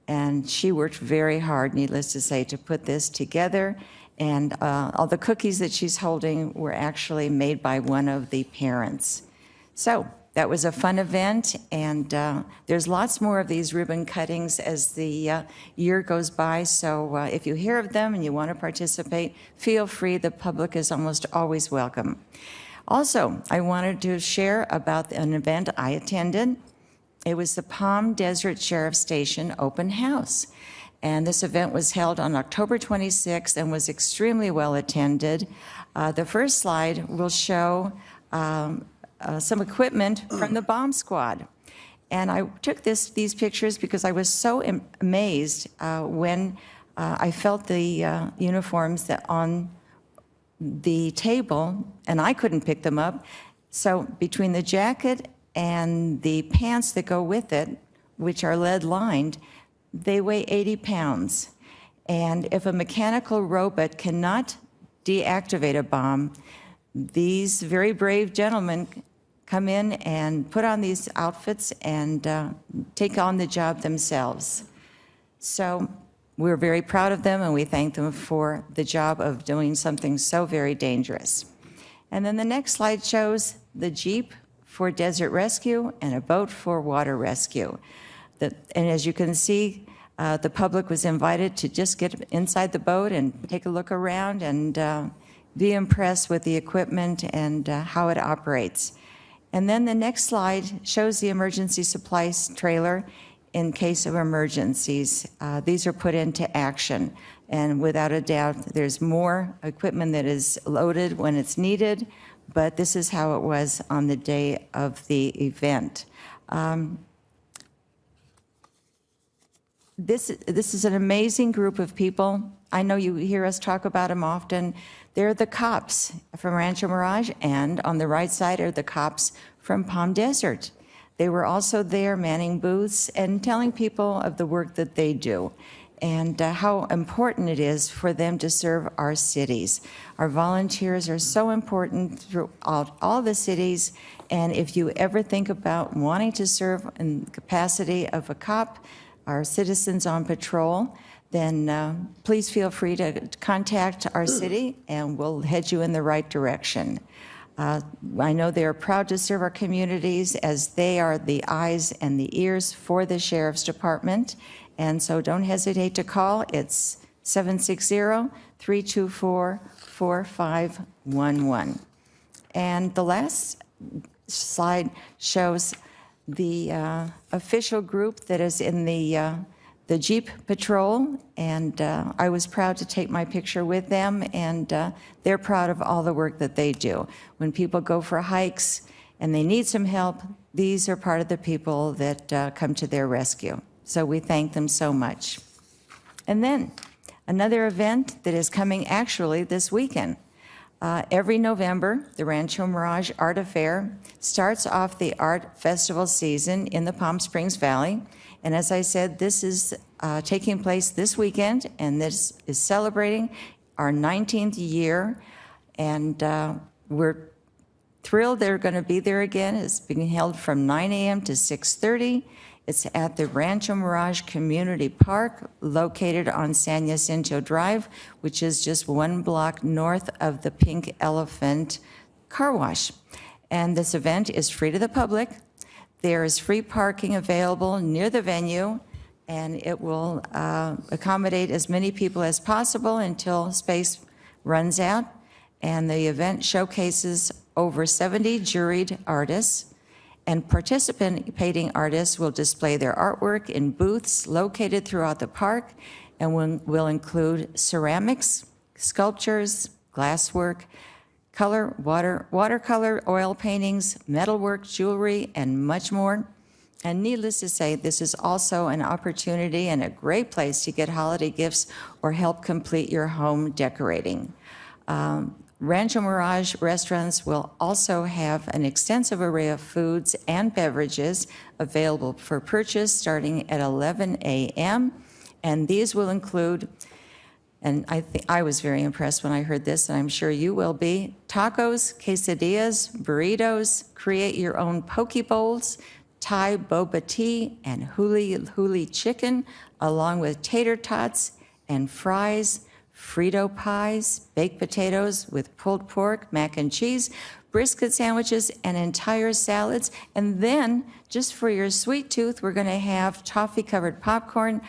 and she worked very hard, needless to say, to put this together. And all the cookies that she's holding were actually made by one of the parents. So that was a fun event, and there's lots more of these ribbon cuttings as the year goes by. So if you hear of them and you want to participate, feel free. The public is almost always welcome. Also, I wanted to share about an event I attended. It was the Palm Desert Sheriff Station Open House. And this event was held on October 26th and was extremely well attended. The first slide will show some equipment from the bomb squad. And I took these pictures because I was so amazed when I felt the uniforms that on the table, and I couldn't pick them up. So between the jacket and the pants that go with it, which are lead-lined, they weigh 80 pounds. And if a mechanical robot cannot deactivate a bomb, these very brave gentlemen come in and put on these outfits and take on the job themselves. So we're very proud of them, and we thank them for the job of doing something so very dangerous. And then the next slide shows the Jeep for desert rescue and a boat for water rescue. And as you can see, the public was invited to just get inside the boat and take a look around and be impressed with the equipment and how it operates. And then the next slide shows the emergency supplies trailer in case of emergencies. These are put into action. And without a doubt, there's more equipment that is loaded when it's needed, but this is how it was on the day of the event. This is an amazing group of people. I know you hear us talk about them often. They're the cops from Rancho Mirage, and on the right side are the cops from Palm Desert. They were also there manning booths and telling people of the work that they do and how important it is for them to serve our cities. Our volunteers are so important throughout all the cities, and if you ever think about wanting to serve in the capacity of a cop, our citizens on patrol, then please feel free to contact our city and we'll head you in the right direction. I know they are proud to serve our communities as they are the eyes and the ears for the Sheriff's Department. And so don't hesitate to call. It's 760-324-4511. And the last slide shows the official group that is in the Jeep Patrol, and I was proud to take my picture with them, and they're proud of all the work that they do. When people go for hikes and they need some help, these are part of the people that come to their rescue. So we thank them so much. And then another event that is coming actually this weekend. Every November, the Rancho Mirage Art Affair starts off the art festival season in the Palm Springs Valley. And as I said, this is taking place this weekend, and this is celebrating our 19th year. And we're thrilled they're going to be there again. It's being held from 9 a.m. to 6:30. It's at the Rancho Mirage Community Park, located on San Jacinto Drive, which is just 1 block north of the Pink Elephant Car Wash. And this event is free to the public. There is free parking available near the venue, and it will accommodate as many people as possible until space runs out. And the event showcases over 70 juried artists, and participating artists will display their artwork in booths located throughout the park, and will include ceramics, sculptures, glasswork, watercolor, oil paintings, metalwork, jewelry, and much more. And needless to say, this is also an opportunity and a great place to get holiday gifts or help complete your home decorating. Rancho Mirage restaurants will also have an extensive array of foods and beverages available for purchase starting at 11 a.m. And these will include, and I was very impressed when I heard this, and I'm sure you will be, tacos, quesadillas, burritos, create your own poke bowls, Thai boba tea, and huli chicken, along with tater tots and fries, Frito pies, baked potatoes with pulled pork, mac and cheese, brisket sandwiches, and entire salads. And then, just for your sweet tooth, we're going to have toffee-covered popcorn,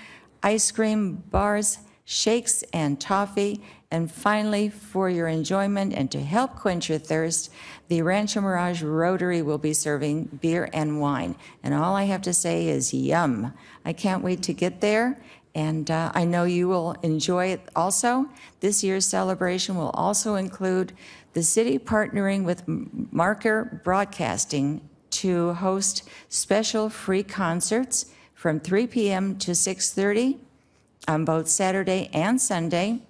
ice cream bars, shakes, and toffee. And finally, for your enjoyment and to help quench your thirst, the Rancho Mirage Rotary will be serving beer and wine. And all I have to say is yum. I can't wait to get there. And I know you will enjoy it also. This year's celebration will also include the city partnering with Marker Broadcasting to host special free concerts from 3 p.m. to 6:30 on both Saturday and Sunday.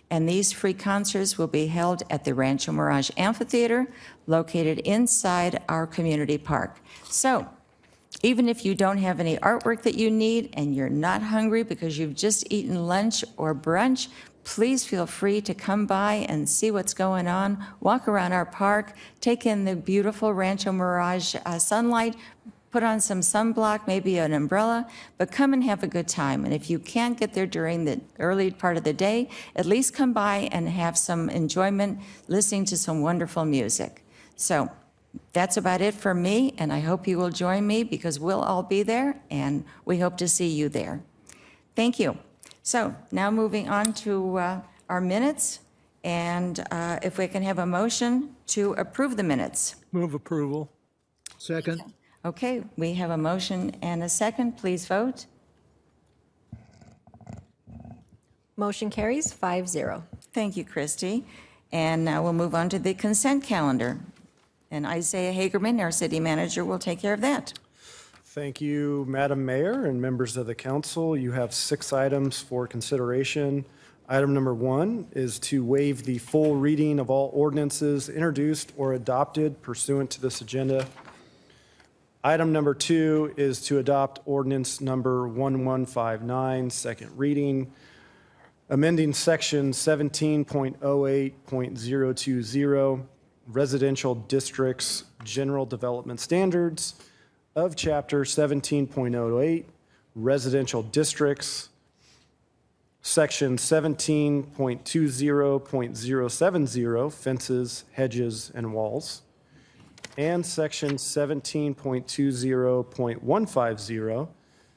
And these free concerts will be held at the Rancho Mirage Amphitheater, located inside our community park. So, even if you don't have any artwork that you need and you're not hungry because you've just eaten lunch or brunch, please feel free to come by and see what's going on, walk around our park, take in the beautiful Rancho Mirage sunlight, put on some sunblock, maybe an umbrella, but come and have a good time. And if you can't get there during the early part of the day, at least come by and have some enjoyment listening to some wonderful music. So, that's about it for me, and I hope you will join me because we'll all be there, and we hope to see you there. Thank you. So now moving on to our minutes, and if we can have a motion to approve the minutes. Move approval. Second. Okay, we have a motion and a second. Please vote. Motion carries 5-0. Thank you, Christy. And now we'll move on to the consent calendar. And Isaiah Hagerman, our city manager, will take care of that. Thank you, Madam Mayor and members of the council. You have 6 items for consideration. Item number 1 is to waive the full reading of all ordinances introduced or adopted pursuant to this agenda. Item number 2 is to adopt ordinance number 1159, second reading, amending section 17.08.020, residential districts, general development standards of chapter 17.08, residential districts, section 17.20.070, fences, hedges, and walls, and section 17.20.150,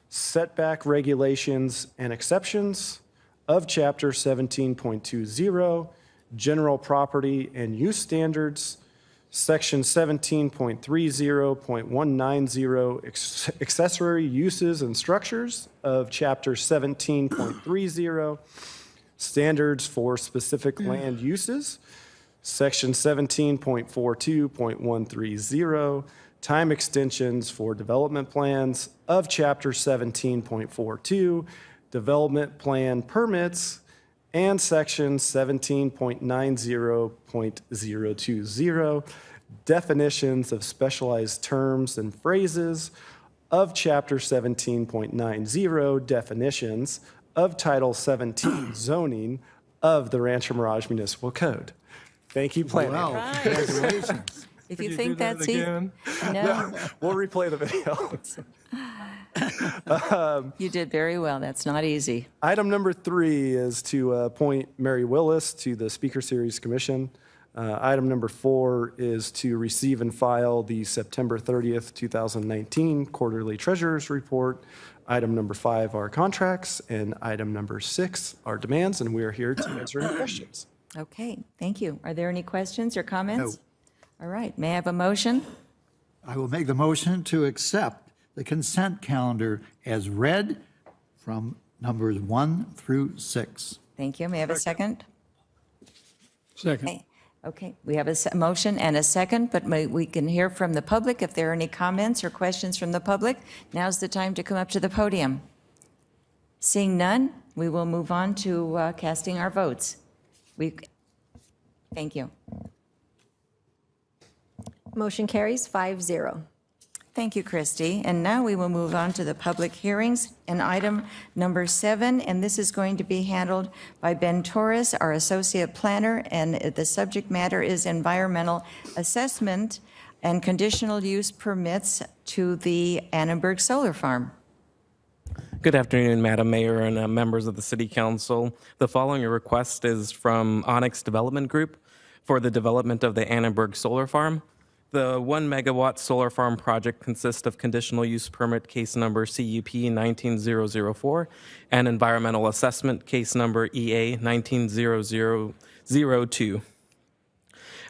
setback regulations and exceptions of chapter 17.20, general property and use standards, section 17.30.190, accessory uses and structures of chapter 17.30, standards for specific land uses, section 17.42.130, time extensions for development plans of chapter 17.42, development plan permits, and section 17.90.020, definitions of specialized terms and phrases of chapter 17.90, definitions of title 17, zoning of the Rancho Mirage Municipal Code. Thank you, planning. Wow, congratulations. If Could you you think do that that's easy. again? No, We'll replay the video. you did very well. That's not easy. Item number 3 is to appoint Mary Willis to the Speaker Series Commission. Item number 4 is to receive and file the September 30th, 2019 Quarterly Treasurer's Report. Item number 5 are contracts, and item number 6 are demands, and we are here to answer any questions. Okay, thank you. Are there any questions or comments? No. All right, may I have a motion? I will make the motion to accept the consent calendar as read from numbers 1 through 6. Thank you. May I have a second? Second. Okay. Okay, we have a motion and a second, but we can hear from the public if there are any comments or questions from the public. Now's the time to come up to the podium. Seeing none, we will move on to casting our votes. Thank you. Motion carries 5-0. Thank you, Christy. And now we will move on to the public hearings and item number 7, and this is going to be handled by Ben Torres, our associate planner, and the subject matter is environmental assessment and conditional use permits to the Annenberg Solar Farm. Good afternoon, Madam Mayor and members of the City Council. The following request is from Onyx Development Group for the development of the Annenberg Solar Farm. The 1 megawatt solar farm project consists of conditional use permit case number CUP 19004 and environmental assessment case number EA 190002.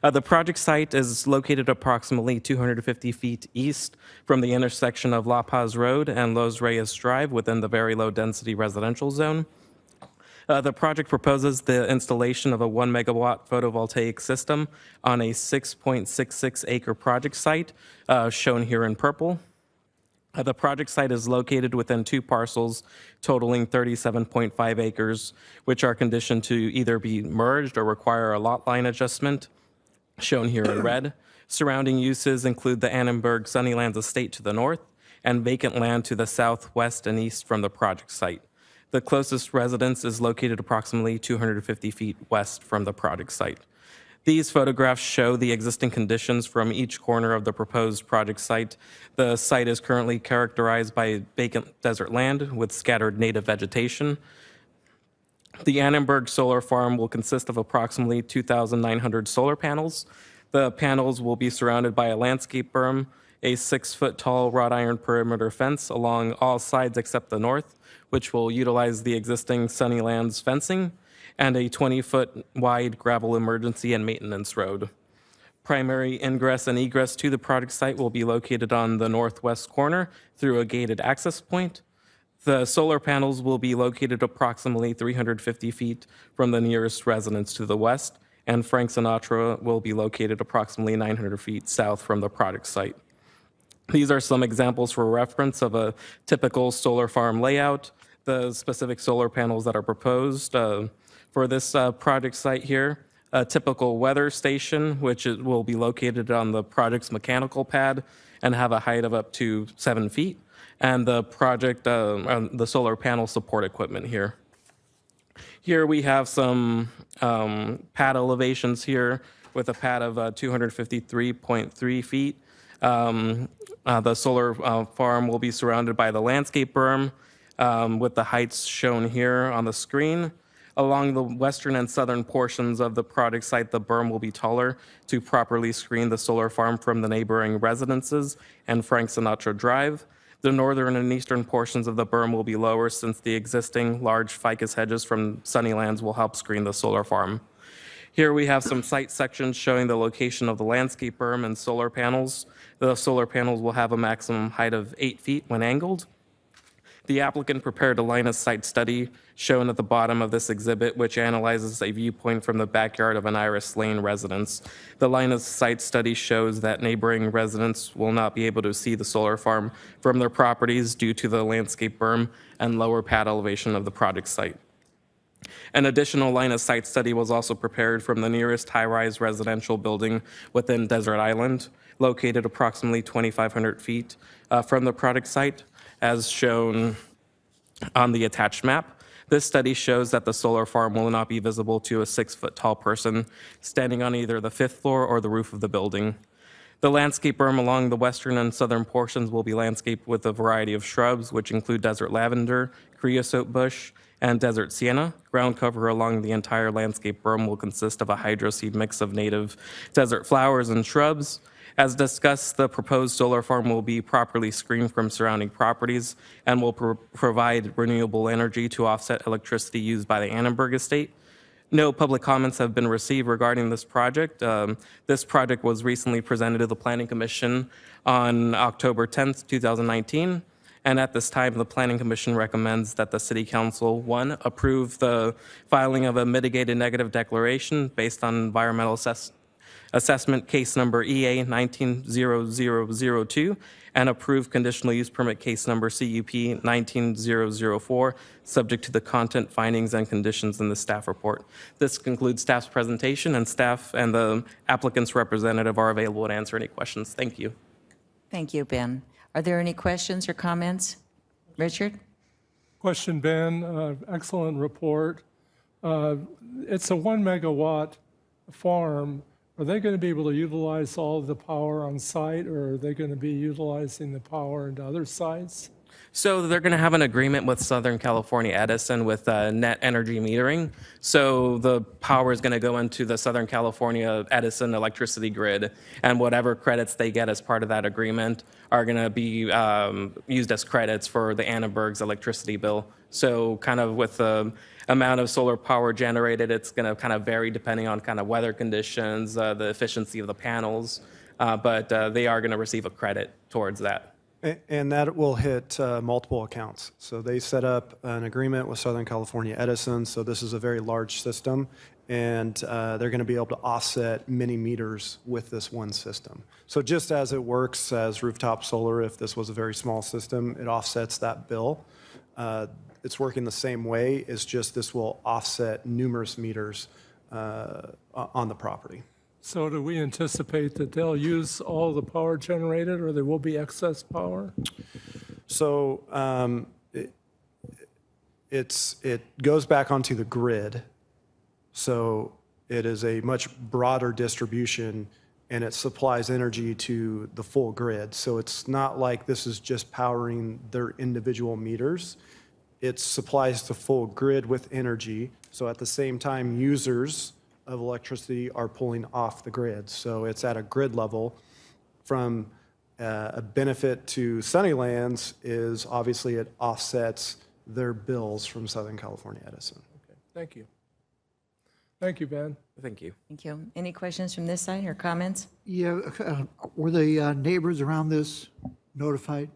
The project site is located approximately 250 feet east from the intersection of La Paz Road and Los Reyes Drive within the very low density residential zone. The project proposes the installation of a 1 megawatt photovoltaic system on a 6.66 acre project site, shown here in purple. The project site is located within 2 parcels totaling 37.5 acres, which are conditioned to either be merged or require a lot line adjustment, shown here in red. Surrounding uses include the Annenberg Sunnylands Estate to the north and vacant land to the southwest and east from the project site. The closest residence is located approximately 250 feet west from the project site. These photographs show the existing conditions from each corner of the proposed project site. The site is currently characterized by vacant desert land with scattered native vegetation. The Annenberg Solar Farm will consist of approximately 2,900 solar panels. The panels will be surrounded by a landscape berm, a 6-foot-tall wrought iron perimeter fence along all sides except the north, which will utilize the existing Sunnylands fencing, and a 20-foot wide gravel emergency and maintenance road. Primary ingress and egress to the project site will be located on the northwest corner through a gated access point. The solar panels will be located approximately 350 feet from the nearest residence to the west, and Frank Sinatra will be located approximately 900 feet south from the project site. These are some examples for reference of a typical solar farm layout. The specific solar panels that are proposed For this project site here, a typical weather station, which will be located on the project's mechanical pad and have a height of up to 7 feet, and the the solar panel support equipment here. Here we have some pad elevations here with a pad of 253.3 feet. The solar farm will be surrounded by the landscape berm with the heights shown here on the screen. Along the western and southern portions of the project site, the berm will be taller to properly screen the solar farm from the neighboring residences and Frank Sinatra Drive. The northern and eastern portions of the berm will be lower since the existing large ficus hedges from Sunnylands will help screen the solar farm. Here we have some site sections showing the location of the landscape berm and solar panels. The solar panels will have a maximum height of 8 feet when angled. The applicant prepared a line of sight study shown at the bottom of this exhibit, which analyzes a viewpoint from the backyard of an Iris Lane residence. The line of sight study shows that neighboring residents will not be able to see the solar farm from their properties due to the landscape berm and lower pad elevation of the project site. An additional line of sight study was also prepared from the nearest high-rise residential building within Desert Island, located approximately 2,500 feet from the project site, as shown on the attached map. This study shows that the solar farm will not be visible to a 6-foot-tall person standing on either the 5th floor or the roof of the building. The landscape berm along the western and southern portions will be landscaped with a variety of shrubs, which include desert lavender, creosote bush, and desert sienna. Ground cover along the entire landscape berm will consist of a hydroseed mix of native desert flowers and shrubs. As discussed, the proposed solar farm will be properly screened from surrounding properties and will provide renewable energy to offset electricity used by the Annenberg estate. No public comments have been received regarding this project. This project was recently presented to the Planning Commission on October 10th, 2019. And at this time, the Planning Commission recommends that the City Council, 1, approve the filing of a mitigated negative declaration based on environmental assessment case number EA 190002, and approve conditional use permit case number CUP 19004, subject to the content, findings, and conditions in the staff report. This concludes staff's presentation, and staff and the applicant's representative are available to answer any questions. Thank you. Thank you, Ben. Are there any questions or comments? Richard? Question, Ben. Excellent report. It's a 1 megawatt farm. Are they going to be able to utilize all of the power on site, or are they going to be utilizing the power into other sites? So they're going to have an agreement with Southern California Edison with net energy metering. So the power is going to go into the Southern California Edison electricity grid, and whatever credits they get as part of that agreement are going to be used as credits for the Annenberg's electricity bill. So kind of with the amount of solar power generated, it's going to kind of vary depending on kind of weather conditions, the efficiency of the panels, but they are going to receive a credit towards that. And that will hit multiple accounts. So they set up an agreement with Southern California Edison. So this is a very large system, and they're going to be able to offset many meters with this one system. So just as it works as rooftop solar, if this was a very small system, it offsets that bill. It's working the same way. It's just this will offset numerous meters on the property. So do we anticipate that they'll use all the power generated, or there will be excess power? So it goes back onto the grid. So it is a much broader distribution, and it supplies energy to the full grid. So it's not like this is just powering their individual meters. It supplies the full grid with energy. So at the same time, users of electricity are pulling off the grid. So it's at a grid level. From a benefit to Sunnylands is obviously it offsets their bills from Southern California Edison. Okay, thank you. Thank you, Ben. Thank you. Thank you. Any questions from this side or comments? Yeah, were the neighbors around this notified?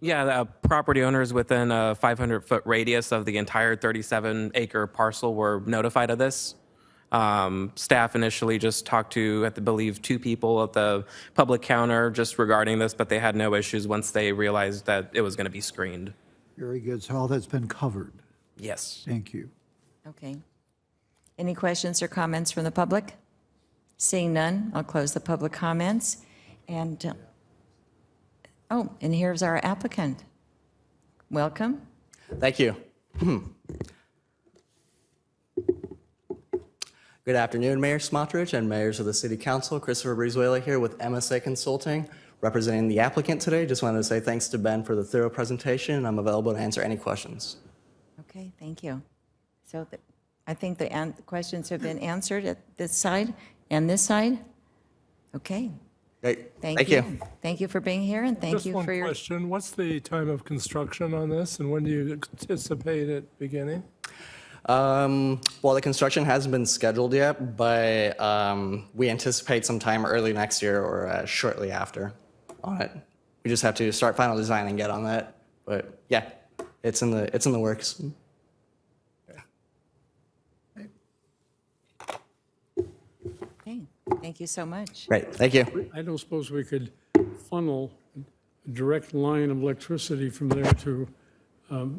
Yeah, the property owners within a 500-foot radius of the entire 37-acre parcel were notified of this. Staff initially just talked to, I believe, 2 people at the public counter just regarding this, but they had no issues once they realized that it was going to be screened. Very good. So all that's been covered. Yes. Thank you. Okay. Any questions or comments from the public? Seeing none, I'll close the public comments. And, and here's our applicant. Welcome. Thank you. Good afternoon, Mayor Smotrich and mayors of the City Council. Christopher Brizuela here with MSA Consulting, representing the applicant today. Just wanted to say thanks to Ben for the thorough presentation, and I'm available to answer any questions. Okay, thank you. So I think the questions have been answered at this side and this side. Okay. Great. Thank you. Thank you for being here, and thank Just you one for your... question. What's the time of construction on this, and when do you anticipate it beginning? Well, the construction hasn't been scheduled yet, but we anticipate some time early next year or shortly after on it. We just have to start final design and get on that. But yeah, it's in the works. Okay, thank you so much. Great, thank you. I don't suppose we could funnel a direct line of electricity from there to 5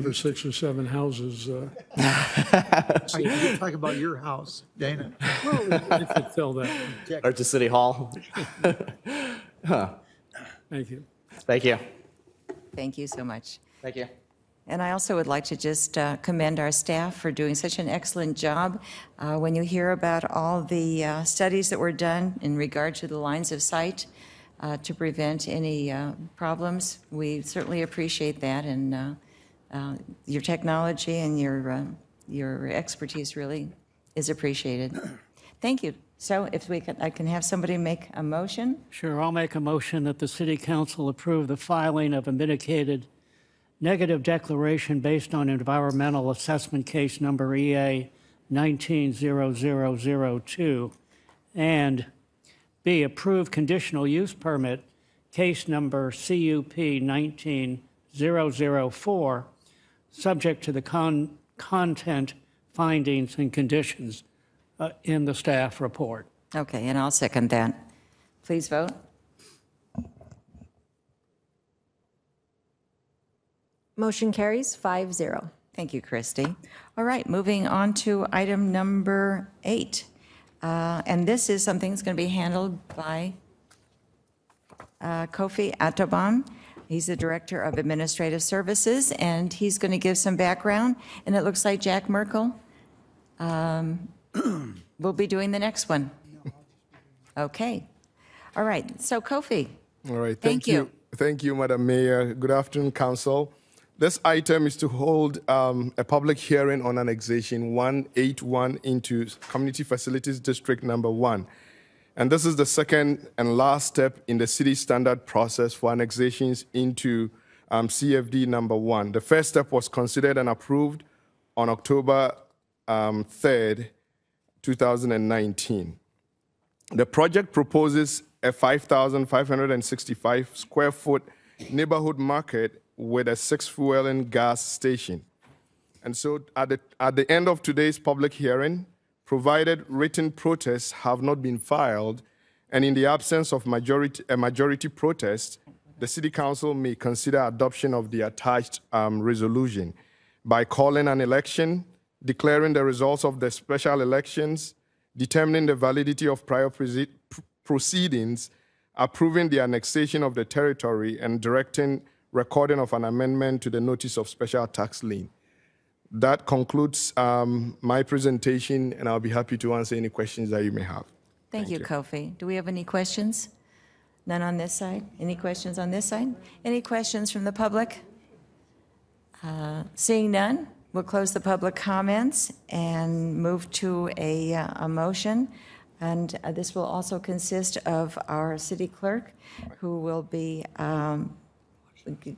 or 6 or 7 houses. Are you talking about your house, Dana? Well, if it fell that way. Or to City Hall. Thank you. Thank you. Thank you so much. Thank you. And I also would like to just commend our staff for doing such an excellent job. When you hear about all the studies that were done in regard to the lines of sight to prevent any problems, we certainly appreciate that. And your technology and your expertise really is appreciated. Thank you. So if I can have somebody make a motion? Sure, I'll make a motion that the City Council approve the filing of a mitigated negative declaration based on environmental assessment case number EA 190002, and B, approve conditional use permit case number CUP 19004, subject to the content, findings, and conditions in the staff report. Okay, and I'll second that. Please vote. Motion carries 5-0. Thank you, Christy. All right, moving on to item number 8. And this is something that's going to be handled by Kofi Atoban. He's the Director of Administrative Services, and he's going to give some background. And it looks like Jack Merkel will be doing the next one. Okay. All right. So, Kofi. All right. Thank you. Thank you, Madam Mayor. Good afternoon, Council. This item is to hold a public hearing on annexation 181 into Community Facilities District number 1. And this is the second and last step in the city standard process for annexations into CFD number 1. The first step was considered and approved on October 3rd, 2019. The project proposes a 5,565 square foot neighborhood market with a 6-fueling gas station. And so at the end of today's public hearing, provided written protests have not been filed, and in the absence of a majority protest, the City Council may consider adoption of the attached resolution by calling an election, declaring the results of the special elections, determining the validity of prior proceedings, approving the annexation of the territory, and directing recording of an amendment to the notice of special tax lien. That concludes my presentation, and I'll be happy to answer any questions that you may have. Thank you, Kofi. Do we have any questions? None on this side? Any questions on this side? Any questions from the public? Seeing none, we'll close the public comments and move to a motion. And this will also consist of our city clerk, who will be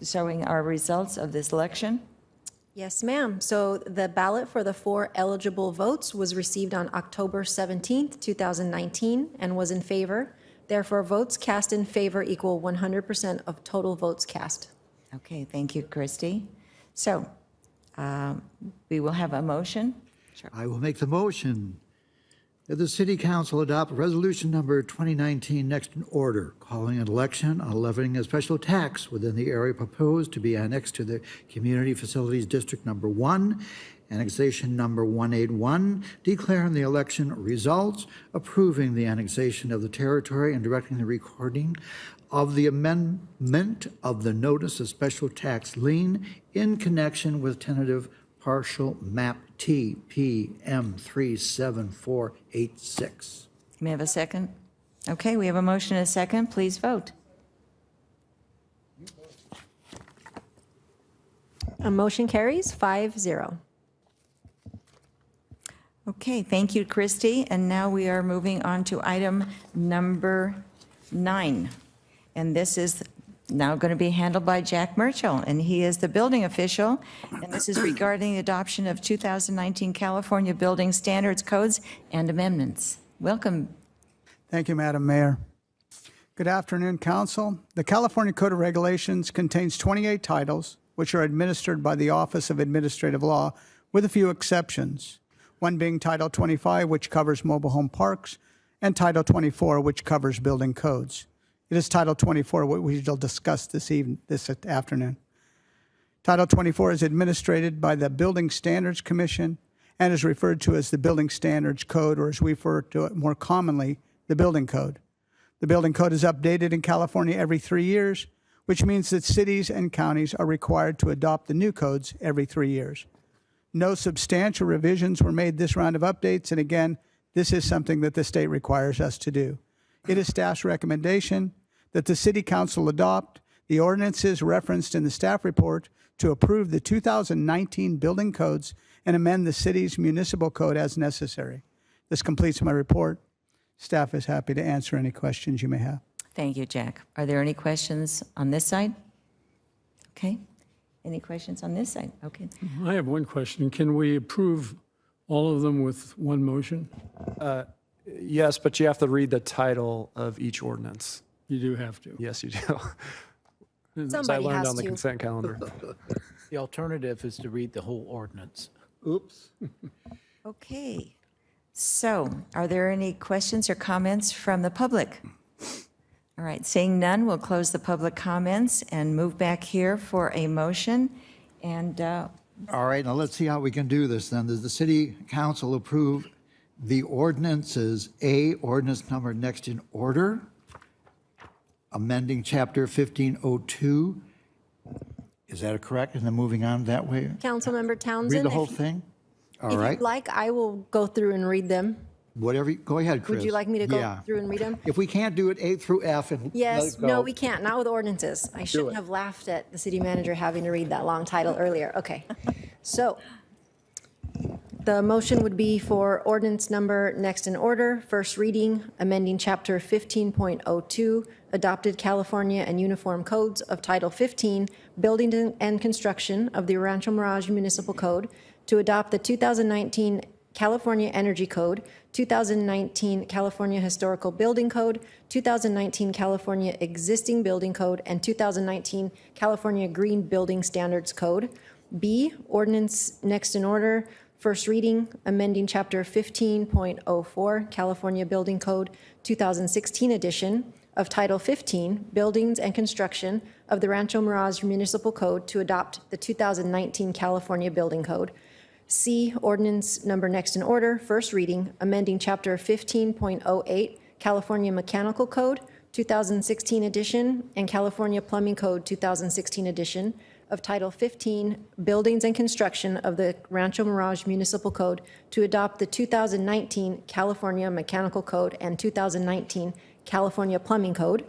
showing our results of this election. Yes, ma'am. So the ballot for the 4 eligible votes was received on October 17th, 2019, and was in favor. Therefore, votes cast in favor equal 100% of total votes cast. Okay, thank you, Christy. So we will have a motion. Sure. I will make the motion that the City Council adopt resolution number 2019 next in order, calling an election on levying a special tax within the area proposed to be annexed to the Community Facilities District number 1, Annexation number 181, declaring the election results, approving the annexation of the territory, and directing the recording of the amendment of the notice of special tax lien in connection with tentative partial map TPM 37486. May I have a second? Okay, we have a motion and a second. Please vote. A motion carries 5-0. Okay, thank you, Christy. And now we are moving on to item number 9. And this is now going to be handled by Jack Murchell, and he is the building official. And this is regarding the adoption of 2019 California Building Standards Codes and Amendments. Welcome. Thank you, Madam Mayor. Good afternoon, Council. The California Code of Regulations contains 28 titles, which are administered by the Office of Administrative Law, with a few exceptions, one being Title 25, which covers mobile home parks, and Title 24, which covers building codes. It is Title 24 what we shall discuss this afternoon. Title 24 is administered by the Building Standards Commission and is referred to as the Building Standards Code, or as we refer to it more commonly, the Building Code. The Building Code is updated in California every 3 years, which means that cities and counties are required to adopt the new codes every 3 years. No substantial revisions were made this round of updates, and again, this is something that the state requires us to do. It is staff's recommendation that the City Council adopt the ordinances referenced in the staff report to approve the 2019 building codes and amend the city's municipal code as necessary. This completes my report. Staff is happy to answer any questions you may have. Thank you, Jack. Are there any questions on this side? Okay. Any questions on this side? Okay. I have one question. Can we approve all of them with one motion? Yes, but you have to read the title of each ordinance. You do have to. Yes, you do. As I Somebody learned has on the to. consent calendar. The alternative is to read the whole ordinance. Oops. Okay. So, are there any questions or comments from the public? All right, seeing none, we'll close the public comments and move back here for a motion. And All right, now let's see how we can do this then. Does the City Council approve the ordinances, ordinance number next in order, amending Chapter 1502? Is that correct? And then moving on that way? Councilmember Townsend. Read the whole if- thing? All If right. you'd like, I will go through and read them. Whatever, go ahead, Chris. Would you like me to go Yeah. through and read them? If we can't do it A through F and let Yes, it go. no, we can't, not with ordinances. I shouldn't have laughed at the city manager having to read that long title earlier. Okay. So the motion would be for ordinance number next in order, first reading, amending Chapter 15.02, Adopted California and Uniform Codes of Title 15, Building and Construction of the Rancho Mirage Municipal Code to adopt the 2019 California Energy Code, 2019 California Historical Building Code, 2019 California Existing Building Code, and 2019 California Green Building Standards Code. B, ordinance next in order, first reading, amending Chapter 15.04 California Building Code, 2016 edition of Title 15, Buildings and Construction of the Rancho Mirage Municipal Code to adopt the 2019 California Building Code. C, ordinance number next in order, first reading, amending Chapter 15.08 California Mechanical Code, 2016 edition, and California Plumbing Code, 2016 edition of Title 15, Buildings and Construction of the Rancho Mirage Municipal Code to adopt the 2019 California Mechanical Code and 2019 California Plumbing Code.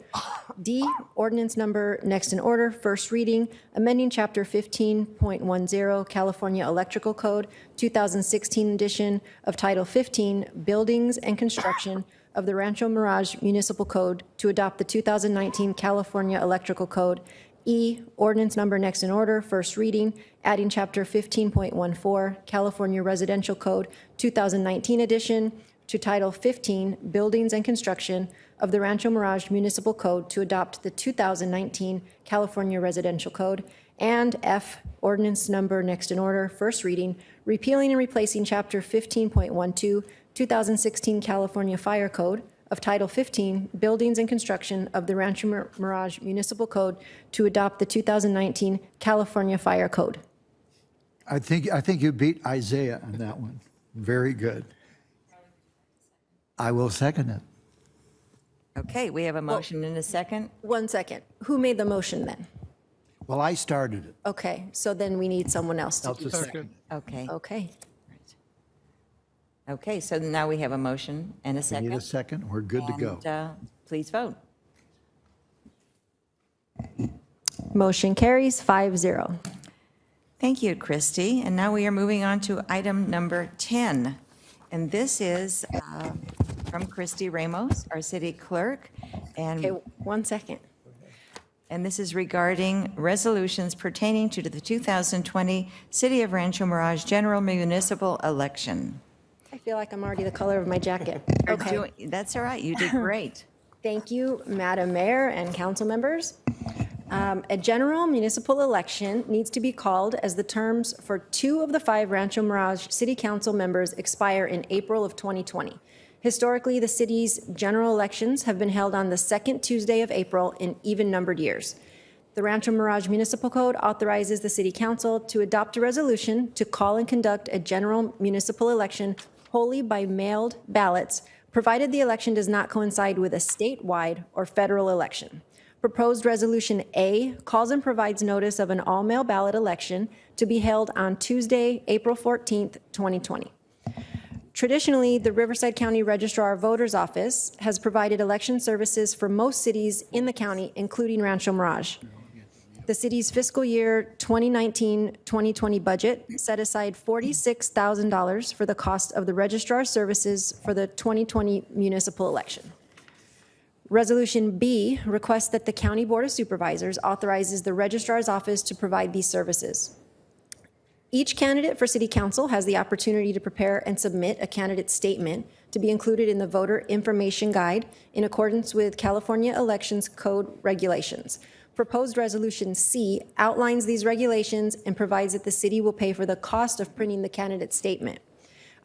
D, ordinance number next in order, first reading, amending Chapter 15.10 California Electrical Code, 2016 edition of Title 15, Buildings and Construction of the Rancho Mirage Municipal Code to adopt the 2019 California Electrical Code. E, ordinance number next in order, first reading, adding Chapter 15.14 California Residential Code, 2019 edition to Title 15, Buildings and Construction of the Rancho Mirage Municipal Code to adopt the 2019 California Residential Code. And F, ordinance number next in order, first reading, repealing and replacing Chapter 15.12, 2016 California Fire Code of Title 15, Buildings and Construction of the Rancho Mirage Municipal Code to adopt the 2019 California Fire Code. I think you beat Isaiah on that one. Very good. I will second it. Okay, we have a motion and a second. 1 second. Who made the motion then? Well, I started it. Okay, so then we need someone else to I'll do just that. second. Okay. Okay. Okay, so now we have a motion and a We second. need a second. We're good to go. And, please vote. Motion carries 5-0. Thank you, Christy. And now we are moving on to item number 10. And this is from Christy Ramos, our city clerk. Okay, And 1 second. this is regarding resolutions pertaining to the 2020 City of Rancho Mirage General Municipal Election. I feel like I'm already the color of my jacket. You're Okay. That's all right. You did great. Thank you, Madam Mayor and council members. A general municipal election needs to be called as the terms for 2 of the 5 Rancho Mirage City Council members expire in April of 2020. Historically, the city's general elections have been held on the second Tuesday of April in even-numbered years. The Rancho Mirage Municipal Code authorizes the City Council to adopt a resolution to call and conduct a general municipal election wholly by mailed ballots, provided the election does not coincide with a statewide or federal election. Proposed Resolution A calls and provides notice of an all-mail ballot election to be held on Tuesday, April 14th, 2020. Traditionally, the Riverside County Registrar of Voters Office has provided election services for most cities in the county, including Rancho Mirage. The city's fiscal year 2019-2020 budget set aside $46,000 for the cost of the registrar services for the 2020 municipal election. Resolution B requests that the County Board of Supervisors authorizes the registrar's office to provide these services. Each candidate for city council has the opportunity to prepare and submit a candidate statement to be included in the voter information guide in accordance with California Elections Code regulations. Proposed Resolution C outlines these regulations and provides that the city will pay for the cost of printing the candidate statement.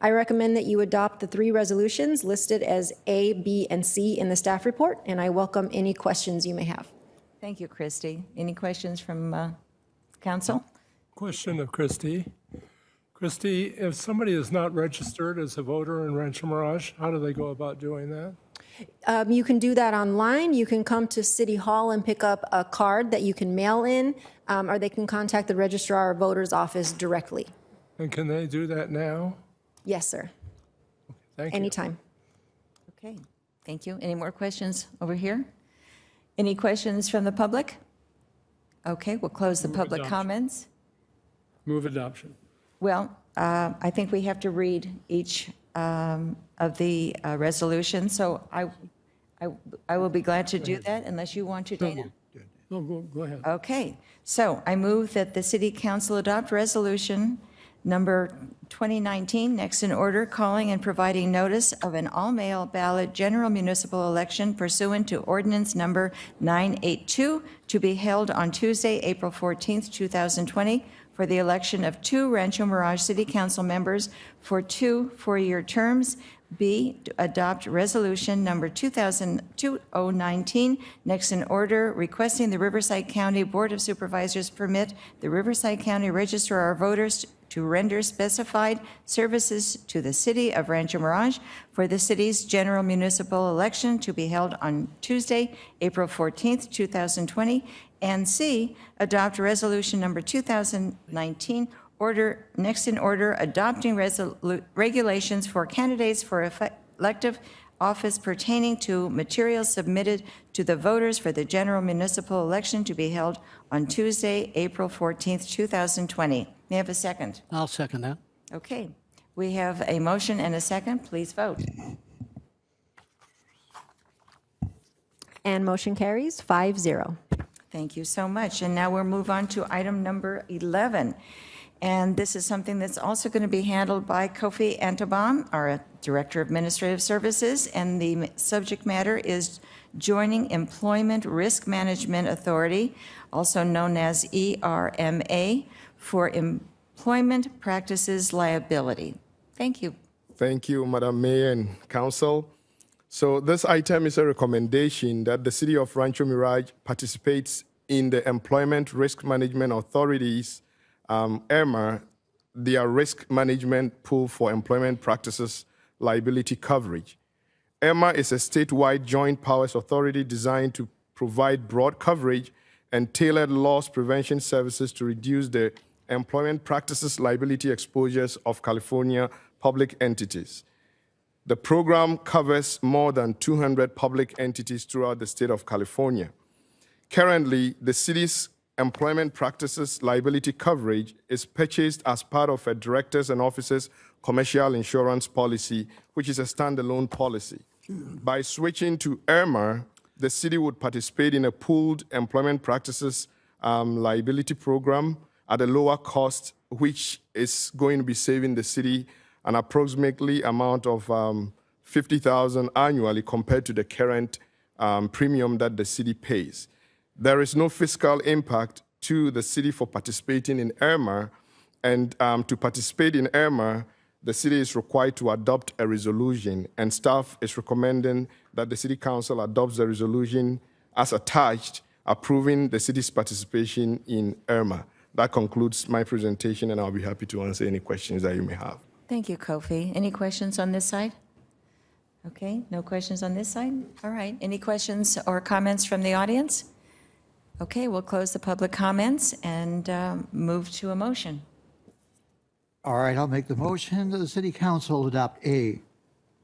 I recommend that you adopt the 3 resolutions listed as A, B, and C in the staff report, and I welcome any questions you may have. Thank you, Christy. Any questions from council? Question of Christy. Christy, if somebody is not registered as a voter in Rancho Mirage, how do they go about doing that? You can do that online. You can come to City Hall and pick up a card that you can mail in, or they can contact the registrar or voter's office directly. And can they do that now? Yes, sir. Thank you. Anytime. Okay, thank you. Any more questions over here? Any questions from the public? Okay, we'll close the public adoption. comments. Move adoption. Well, I think we have to read each of the resolutions, so I will be glad to do that unless you want to, Dana. No, go ahead. Okay, so I move that the City Council adopt resolution number 2019, next in order, calling and providing notice of an all-mail ballot general municipal election pursuant to ordinance number 982 to be held on Tuesday, April 14th, 2020, for the election of 2 Rancho Mirage City Council members for 2 four-year terms. B, adopt resolution number 2019, next in order, requesting the Riverside County Board of Supervisors permit the Riverside County Registrar of Voters to render specified services to the city of Rancho Mirage for the city's general municipal election to be held on Tuesday, April 14th, 2020. And C, adopt resolution number 2019, order, next in order, adopting regulations for candidates for elective office pertaining to materials submitted to the voters for the general municipal election to be held on Tuesday, April 14th, 2020. May I have a second? I'll second that. Okay, we have a motion and a second. Please vote. And motion carries 5-0. Thank you so much. And now we'll move on to item number 11. And this is something that's also going to be handled by Kofi Antobam, our Director of Administrative Services. And the subject matter is joining Employment Risk Management Authority, also known as ERMA, for employment practices liability. Thank you. Thank you, Madam Mayor and Council. So this item is a recommendation that the City of Rancho Mirage participates in the Employment Risk Management Authority's ERMA their risk management pool for employment practices liability coverage. IRMA is a statewide joint powers authority designed to provide broad coverage and tailored loss prevention services to reduce the employment practices liability exposures of California public entities. The program covers more than 200 public entities throughout the state of California. Currently, the city's employment practices liability coverage is purchased as part of a directors and officers commercial insurance policy, which is a standalone policy. By switching to IRMA, the city would participate in a pooled employment practices liability program at a lower cost, which is going to be saving the city an approximately amount of $50,000 annually compared to the current premium that the city pays. There is no fiscal impact to the city for participating in IRMA, and to participate in IRMA, the city is required to adopt a resolution, and staff is recommending that the city council adopts the resolution as attached, approving the city's participation in IRMA. That concludes my presentation, and I'll be happy to answer any questions that you may have. Thank you, Kofi. Any questions on this side? Okay, no questions on this side? All right, any questions or comments from the audience? Okay, we'll close the public comments and move to a motion. All right, I'll make the motion that the city council adopt a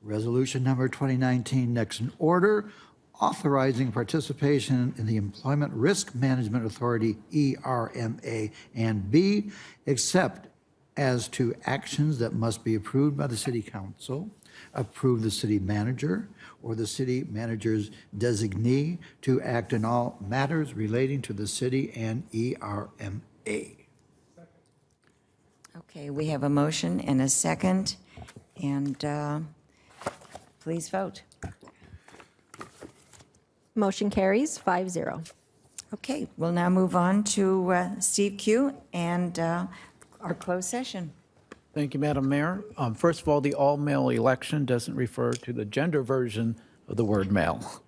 resolution number 2019 next in order, authorizing participation in the Employment Risk Management Authority, ERMA, and B, except as to actions that must be approved by the city council, approve the city manager or the city manager's designee to act in all matters relating to the city and ERMA. Okay, we have a motion and a second, and please vote. Motion carries 5-0. Okay, we'll now move on to Steve Q and our closed session. Thank you, Madam Mayor. First of all, the all-male election doesn't refer to the gender version of the word male.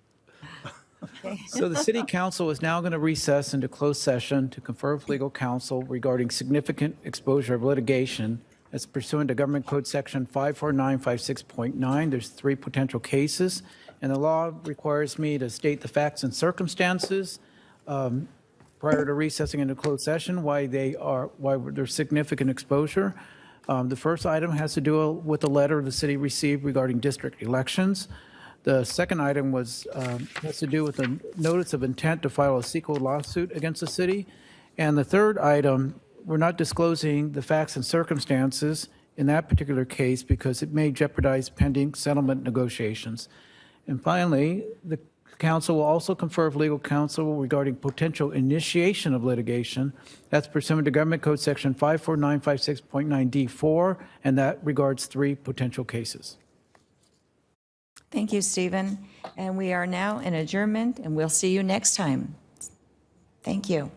Okay. So the City Council is now going to recess into closed session to confer with legal counsel regarding significant exposure of litigation as pursuant to Government Code Section 54956.9. There's 3 potential cases, and the law requires me to state the facts and circumstances prior to recessing into closed session, why there's significant exposure. The first item has to do with the letter the city received regarding district elections. The second item has to do with the notice of intent to file a CEQA lawsuit against the city. And the third item, we're not disclosing the facts and circumstances in that particular case because it may jeopardize pending settlement negotiations. And finally, the council will also confer with legal counsel regarding potential initiation of litigation. That's pursuant to Government Code Section 54956.9D4, and that regards 3 potential cases. Thank you, Stephen. And we are now in adjournment, and we'll see you next time. Thank you.